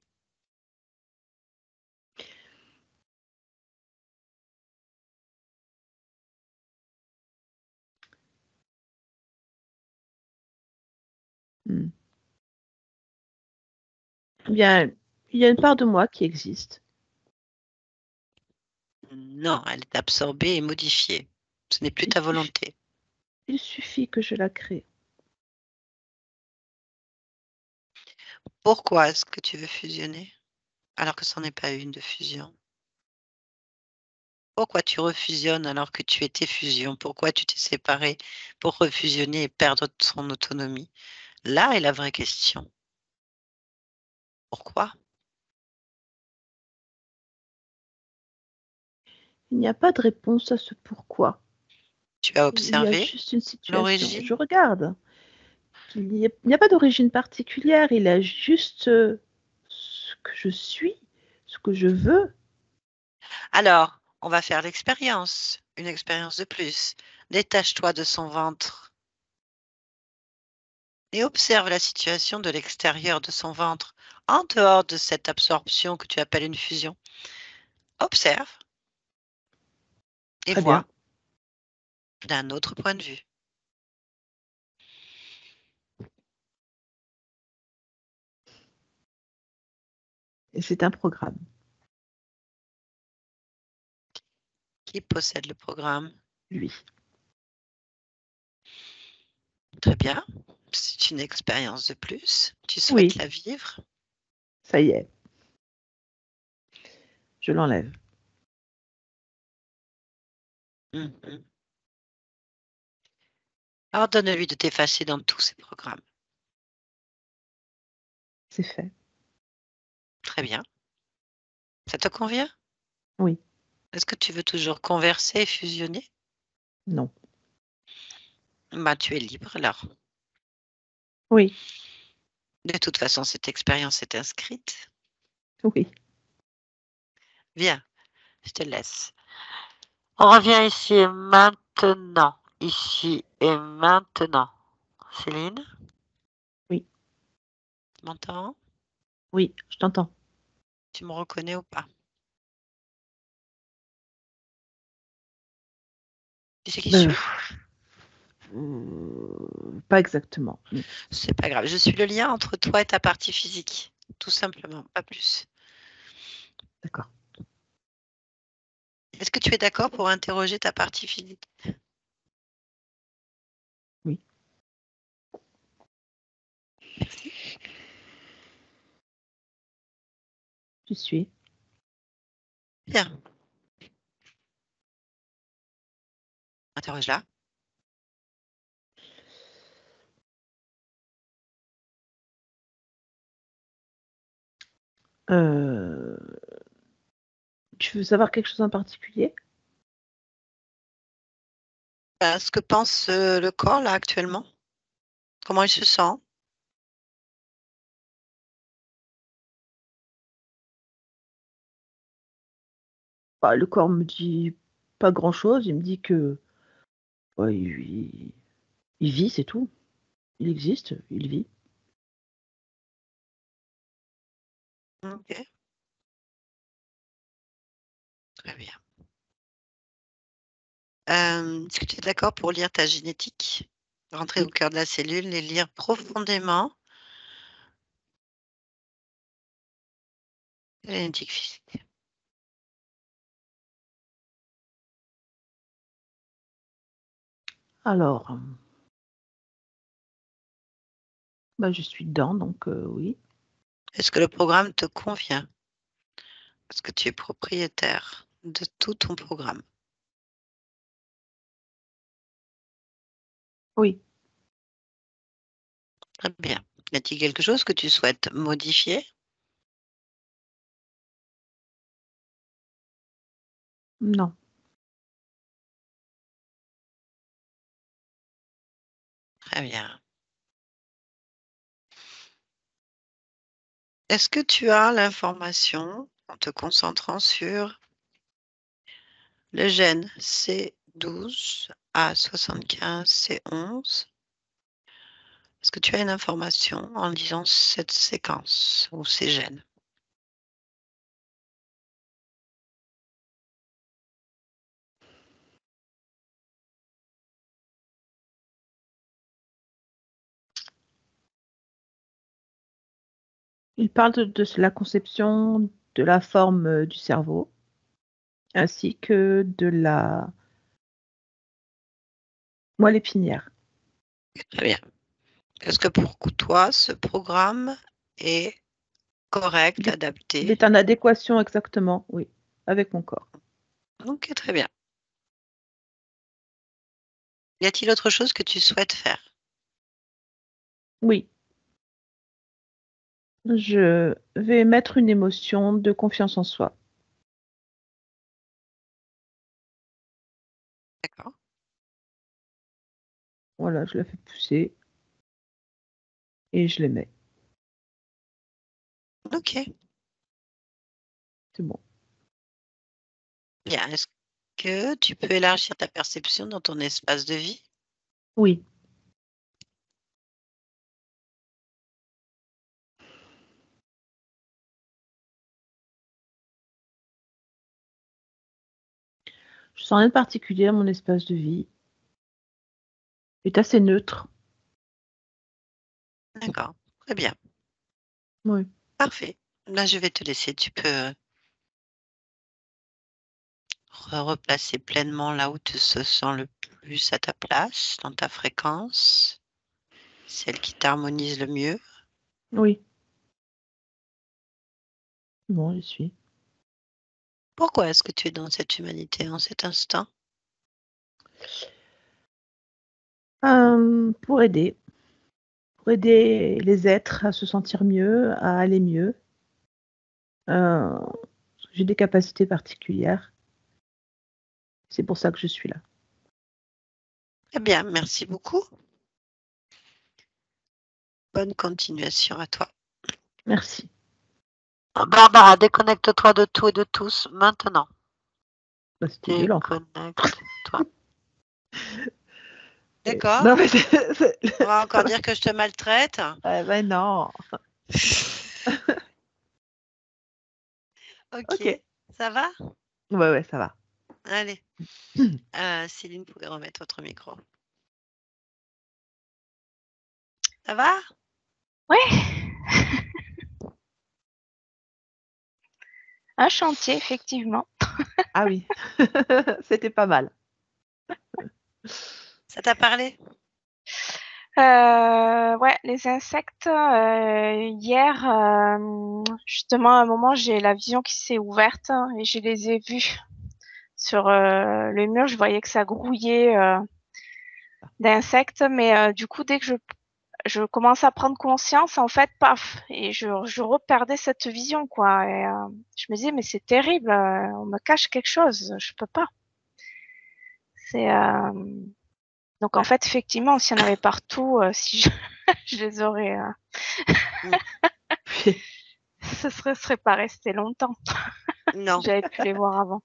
C: Hmm. Eh bien, il y a une part de moi qui existe.
A: Non, elle est absorbée et modifiée. Ce n'est plus ta volonté.
C: Il suffit que je la crée.
A: Pourquoi est-ce que tu veux fusionner alors que ce n'est pas une de fusion? Pourquoi tu refusionnes alors que tu étais fusion? Pourquoi tu t'es séparé pour refusionner et perdre son autonomie? Là est la vraie question. Pourquoi?
C: Il n'y a pas de réponse à ce pourquoi.
A: Tu as
C: Il y a
A: observé
C: juste une situation. Je
A: l'origine?
C: regarde. Il n'y a pas d'origine particulière. Il y a juste ce que je suis, ce que je veux.
A: Alors, on va faire l'expérience, une expérience de plus. Détache-toi de son ventre et observe la situation de l'extérieur de son ventre, en dehors de cette absorption que tu appelles une fusion. Observe et
C: Très bien.
A: vois d'un autre point de vue.
C: Et c'est un programme.
A: Qui possède le programme?
C: Lui.
A: Très bien. C'est une expérience de plus. Tu souhaites
C: Oui,
A: la vivre?
C: ça y est. Je l'enlève.
A: Mhm. Ordonne-lui de t'effacer dans tous ces programmes.
C: C'est fait.
A: Très bien. Ça te convient?
C: Oui.
A: Est-ce que tu veux toujours converser et fusionner?
C: Non.
A: Bah, tu es libre alors.
C: Oui,
A: De toute façon, cette expérience est inscrite.
C: oui.
A: Viens, je te laisse. On revient ici et maintenant. Ici et maintenant. Céline,
C: Oui.
A: tu m'entends?
C: Oui, je t'entends.
A: Tu me reconnais ou pas? Tu sais qui je
C: Euh,
A: suis?
C: Pas exactement.
A: C'est pas grave. Je suis le lien entre toi et ta partie physique. Tout simplement, pas plus.
C: D'accord.
A: Est-ce que tu es d'accord pour interroger ta partie physique?
C: Oui.
A: Merci.
C: Tu suis.
A: Bien. Interroge-la.
C: Euh, Tu veux savoir quelque chose en particulier?
A: Ce que pense le corps là actuellement? Comment il se sent?
C: Bah, le corps me dit pas grand-chose. Il me dit que ouais, il vit, c'est tout. Il existe, il vit.
A: Ok, très bien. Est-ce que tu es d'accord pour lire ta génétique? Rentrer au
C: Oui.
A: cœur de la cellule et lire profondément la génétique physique.
C: Alors, bah, je suis dedans, donc oui.
A: Est-ce que le programme te convient? Est-ce que tu es propriétaire de tout ton programme?
C: Oui.
A: Très bien. Y a-t-il quelque chose que tu souhaites modifier?
C: Non.
A: Très bien. Est-ce que tu as l'information, en te concentrant sur le gène C12 A75 C11? Est-ce que tu as une information en lisant cette séquence ou ces gènes?
C: Il parle de la conception de la forme du cerveau, ainsi que de la moelle épinière.
A: Très bien. Est-ce que pour toi, ce programme est correct,
C: Il est, il
A: adapté?
C: est en adéquation exactement, oui, avec mon corps.
A: OK, très bien. Y a-t-il autre chose que tu souhaites faire?
C: Oui, je vais mettre une émotion de confiance en soi.
A: D'accord.
C: Voilà, je la fais pousser et je les mets.
A: OK,
C: C'est bon.
A: bien. Est-ce que tu peux élargir ta perception dans ton espace de vie?
C: Oui, je sens rien de particulier à mon espace de vie. Il est assez neutre.
A: D'accord, très bien.
C: Oui.
A: Parfait. Là, je vais te laisser. Tu peux replacer pleinement là où tu te sens le plus à ta place, dans ta fréquence, celle qui t'harmonise le mieux.
C: Oui. Bon, j'y suis.
A: Pourquoi est-ce que tu es dans cette humanité en cet instant?
C: Pour aider. Pour aider les êtres à se sentir mieux, à aller mieux. Heu, j'ai des capacités particulières. C'est pour ça que je suis là.
A: Très bien, merci beaucoup. Bonne continuation à toi.
C: Merci.
A: Barbara, déconnecte-toi de tout et de tous maintenant.
C: Bah, c'était violent.
A: Déconnecte-toi. D'accord.
C: Non, mais
A: On va encore dire que je te maltraite.
C: ben non.
A: Ok. Ça va?
C: Ouais, ça va.
A: Allez. Céline, vous pouvez remettre votre micro. Ça va?
B: Ouais. Un chantier, effectivement.
C: Ah oui, c'était pas mal.
A: Ça t'a parlé?
B: Ouais, les insectes. Hier, justement, à un moment, j'ai la vision qui s'est ouverte et je les ai vus sur le mur. Je voyais que ça grouillait d'insectes, mais du coup, dès que je commençais à prendre conscience, en fait, paf, et je reperdais cette vision, quoi. Et je me disais, mais c'est terrible, on me cache quelque chose, je peux pas. C'est donc en fait, effectivement, s'il y en avait partout, si je, je les aurais, ce serait pas resté longtemps.
A: Non.
B: J'avais pu les voir avant.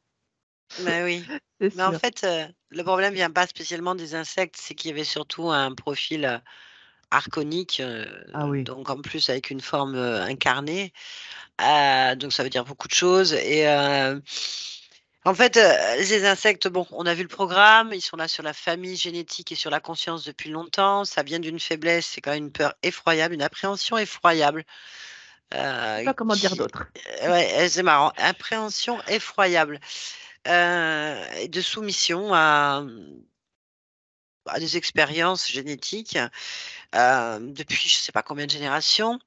A: Mais oui.
C: C'est
A: Mais en
C: sûr.
A: fait, le problème vient pas spécialement des insectes, c'est qu'il y avait surtout un profil archonique,
C: Ah oui.
A: donc en plus avec une forme incarnée. Donc ça veut dire beaucoup de choses. Et en fait, les insectes, bon, on a vu le programme, ils sont là sur la famille génétique et sur la conscience depuis longtemps. Ça vient d'une faiblesse, c'est quand même une peur effroyable, une appréhension effroyable.
C: Je sais pas comment dire
A: Qui...
C: d'autre.
A: Ouais, c'est marrant. Appréhension effroyable. Et de soumission à des expériences génétiques depuis je ne sais pas combien de générations.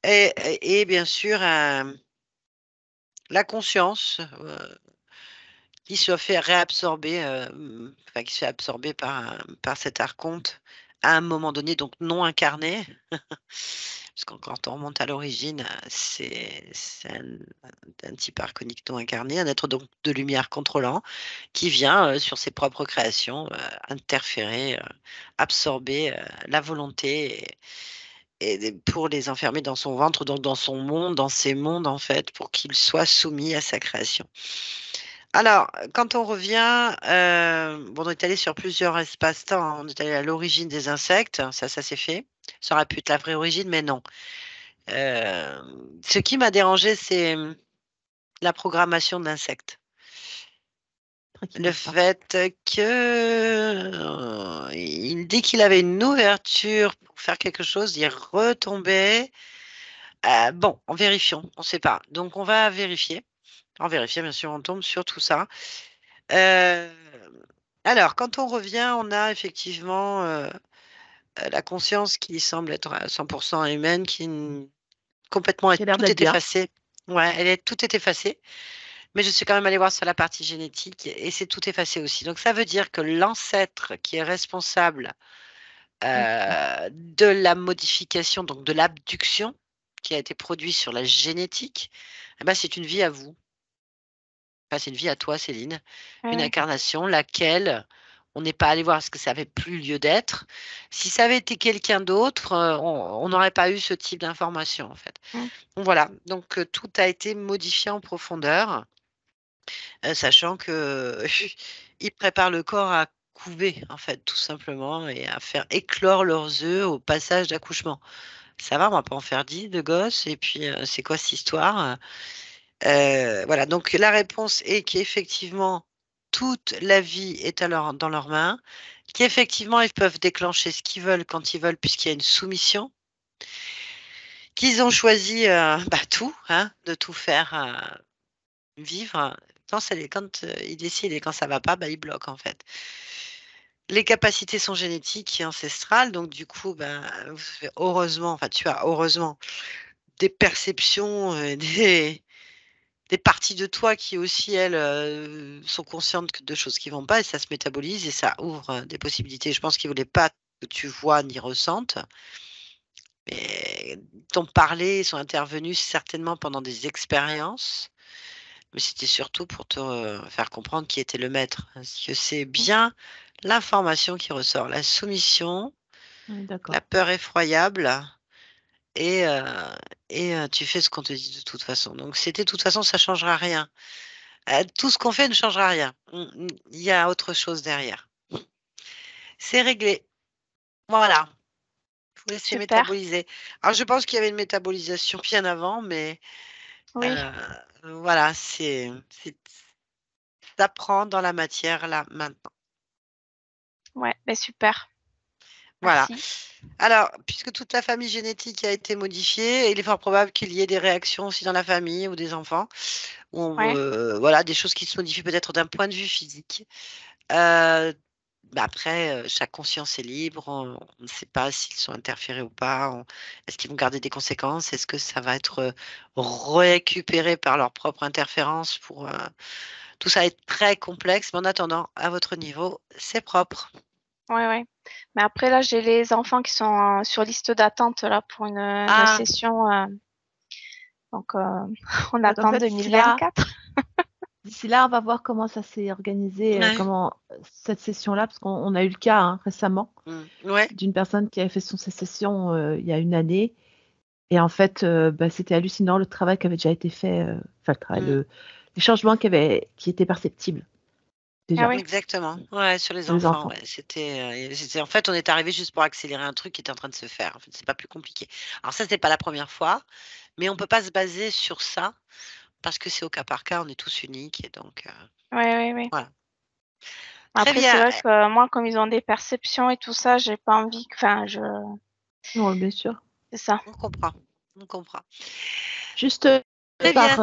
A: Et bien sûr, la conscience qui se fait réabsorber, enfin qui se fait absorber par cet archonte à un moment donné, donc non incarné. Parce que quand on remonte à l'origine, c'est un type archonique non incarné, un être donc de lumière contrôlant qui vient sur ses propres créations interférer, absorber la volonté et pour les enfermer dans son ventre, donc dans son monde, dans ses mondes en fait, pour qu'ils soient soumis à sa création. Alors, quand on revient, bon, on est allé sur plusieurs espaces-temps, hein. On est allé à l'origine des insectes, ça s'est fait. Ça aurait pu être la vraie origine, mais non. Euh, Ce qui m'a dérangé, c'est la programmation de l'insecte.
C: Après qu'il
A: Le
C: bouge pas.
A: fait que dès qu'il avait une ouverture pour faire quelque chose, il retombait. Bon, en vérifiant, on ne sait pas. Donc, on va vérifier. En vérifier, bien sûr, on tombe sur tout ça. Euh, alors, quand on revient, on a effectivement la conscience qui semble être à 100% humaine, complètement
C: Qui a l'air
A: tout
C: d'être
A: est
C: bien.
A: effacé. Ouais, tout est effacé. Mais je suis quand même allée voir sur la partie génétique et c'est tout effacé aussi. Donc, ça veut dire que l'ancêtre qui est responsable
C: D'accord.
A: de la modification, donc de l'abduction qui a été produite sur la génétique, eh ben, c'est une vie à vous. Enfin, c'est une vie à toi, Céline, une
B: Ouais.
A: incarnation, laquelle on n'est pas allé voir parce que ça n'avait plus lieu d'être. Si ça avait été quelqu'un d'autre, on n'aurait pas eu ce type d'information, en fait.
B: Mm.
A: Donc, voilà, donc tout a été modifié en profondeur, sachant que ils préparent le corps à couver, en fait, tout simplement, et à faire éclore leurs œufs au passage d'accouchement. Ça va, on va pas en faire 10 de gosses, et puis c'est quoi cette histoire? Voilà, donc la réponse est qu'effectivement, toute la vie est dans leurs mains, qu'effectivement, ils peuvent déclencher ce qu'ils veulent quand ils veulent, puisqu'il y a une soumission, qu'ils ont choisi bah, tout, hein, de tout faire vivre. Quand ils décident et quand ça va pas, bah, ils bloquent en fait. Les capacités sont génétiques et ancestrales, donc du coup, ben, heureusement, enfin tu as heureusement des perceptions, des parties de toi qui aussi, elles, sont conscientes de choses qui vont pas et ça se métabolise et ça ouvre, des possibilités. Je pense qu'ils voulaient pas que tu vois ni ressentes, mais t'ont parlé, ils sont intervenus certainement pendant des expériences, mais c'était surtout pour te, faire comprendre qui était le maître. Parce que c'est bien l'information qui ressort, la soumission,
C: Oui, d'accord.
A: la peur effroyable et, tu fais ce qu'on te dit de toute façon. Donc c'était de toute façon, ça changera rien. Tout ce qu'on fait ne changera rien. Il y a autre chose derrière. C'est réglé. Voilà. Faut laisser
B: Super.
A: métaboliser. Alors je pense qu'il y avait une métabolisation bien avant, mais
B: Oui.
A: voilà, ça prend dans la matière là maintenant.
B: Ouais, mais super.
A: Voilà.
B: Merci.
A: Alors, puisque toute la famille génétique a été modifiée, il est fort probable qu'il y ait des réactions aussi dans la famille ou des enfants,
B: Ouais.
A: voilà, des choses qui se modifient peut-être d'un point de vue physique. Heu, après, chaque conscience est libre, on ne sait pas s'ils sont interférés ou pas, est-ce qu'ils vont garder des conséquences? Est-ce que ça va être, récupéré par leur propre interférence tout ça est très complexe, mais en attendant, à votre niveau, c'est propre.
B: Ouais, ouais. Mais après, là, j'ai les enfants qui sont sur liste d'attente là pour une
A: Ah!
B: session. Donc, on
C: Donc, en
B: attend
C: fait, d'ici là, on va voir comment ça s'est organisé,
A: Ouais.
C: comment cette session-là, parce qu'on a eu le cas récemment
A: Ouais.
C: d'une personne qui avait fait son sécession il y a une année. Et en fait, c'était hallucinant le travail qui avait déjà été fait, enfin le travail,
A: Mmh.
C: les changements qui étaient perceptibles
B: Ah
C: déjà
B: oui.
A: Exactement. Ouais, sur les
C: sur les
A: enfants,
C: enfants.
A: ouais. C'était en fait, on est arrivé juste pour accélérer un truc qui était en train de se faire. En fait, c'est pas plus compliqué. Alors ça, c'est pas la première fois, mais on peut pas se baser sur ça parce que c'est au cas par cas, on est tous uniques et donc
B: Ouais, ouais, ouais.
A: voilà. Très
B: Après, c'est
A: bien.
B: vrai que moi, comme ils ont des perceptions et tout ça, j'ai pas envie. Enfin,
C: Oui, bien sûr.
B: c'est ça.
A: On comprend, on comprend.
C: Juste
A: Très bien.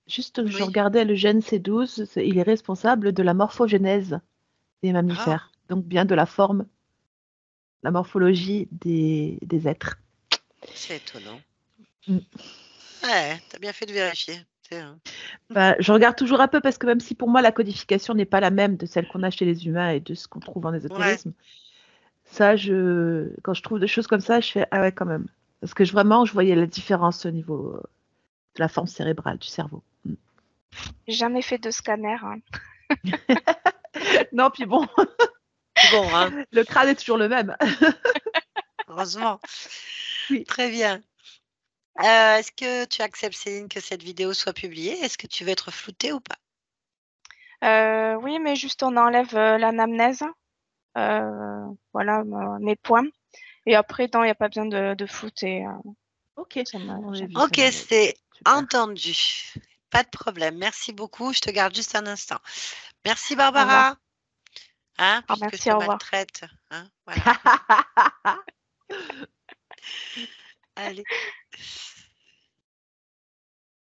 C: je
A: Oui.
C: regardais le gène C12, il est responsable de la morphogénèse des
A: Ah,
C: mammifères, donc bien de la forme, la morphologie des êtres.
A: c'est étonnant.
C: Mm.
A: Ouais, tu as bien fait de vérifier. C'est,
C: Bah, je regarde toujours un peu parce que même si pour moi la codification n'est pas la même de celle qu'on a chez les humains et de ce qu'on trouve en
A: ouais.
C: ésotérisme, ça, quand je trouve des choses comme ça, je fais ah ouais quand même. Parce que vraiment, je voyais la différence au niveau de la forme cérébrale du cerveau. Mm.
B: J'ai jamais fait de scanner. Hein.
C: Non, puis bon,
A: C'est bon, hein,
C: le crâne est toujours le même.
A: heureusement.
C: Oui.
A: Très bien. Est-ce que tu acceptes, Céline, que cette vidéo soit publiée? Est-ce que tu veux être floutée ou pas?
B: Oui, mais juste on enlève l'anamnèse. Voilà mes points. Et après, non, il n'y a pas besoin de flouter.
C: Ok,
B: Ça
C: on a
B: me-
C: vu ça
A: OK,
C: dans les.
A: c'est
C: Super.
A: entendu. Pas de problème. Merci beaucoup. Je te garde juste un instant. Merci
B: Ça va.
A: Barbara, hein,
B: Alors,
A: puisque je
B: merci,
A: te
B: au revoir.
A: maltraite, hein, voilà. Allez.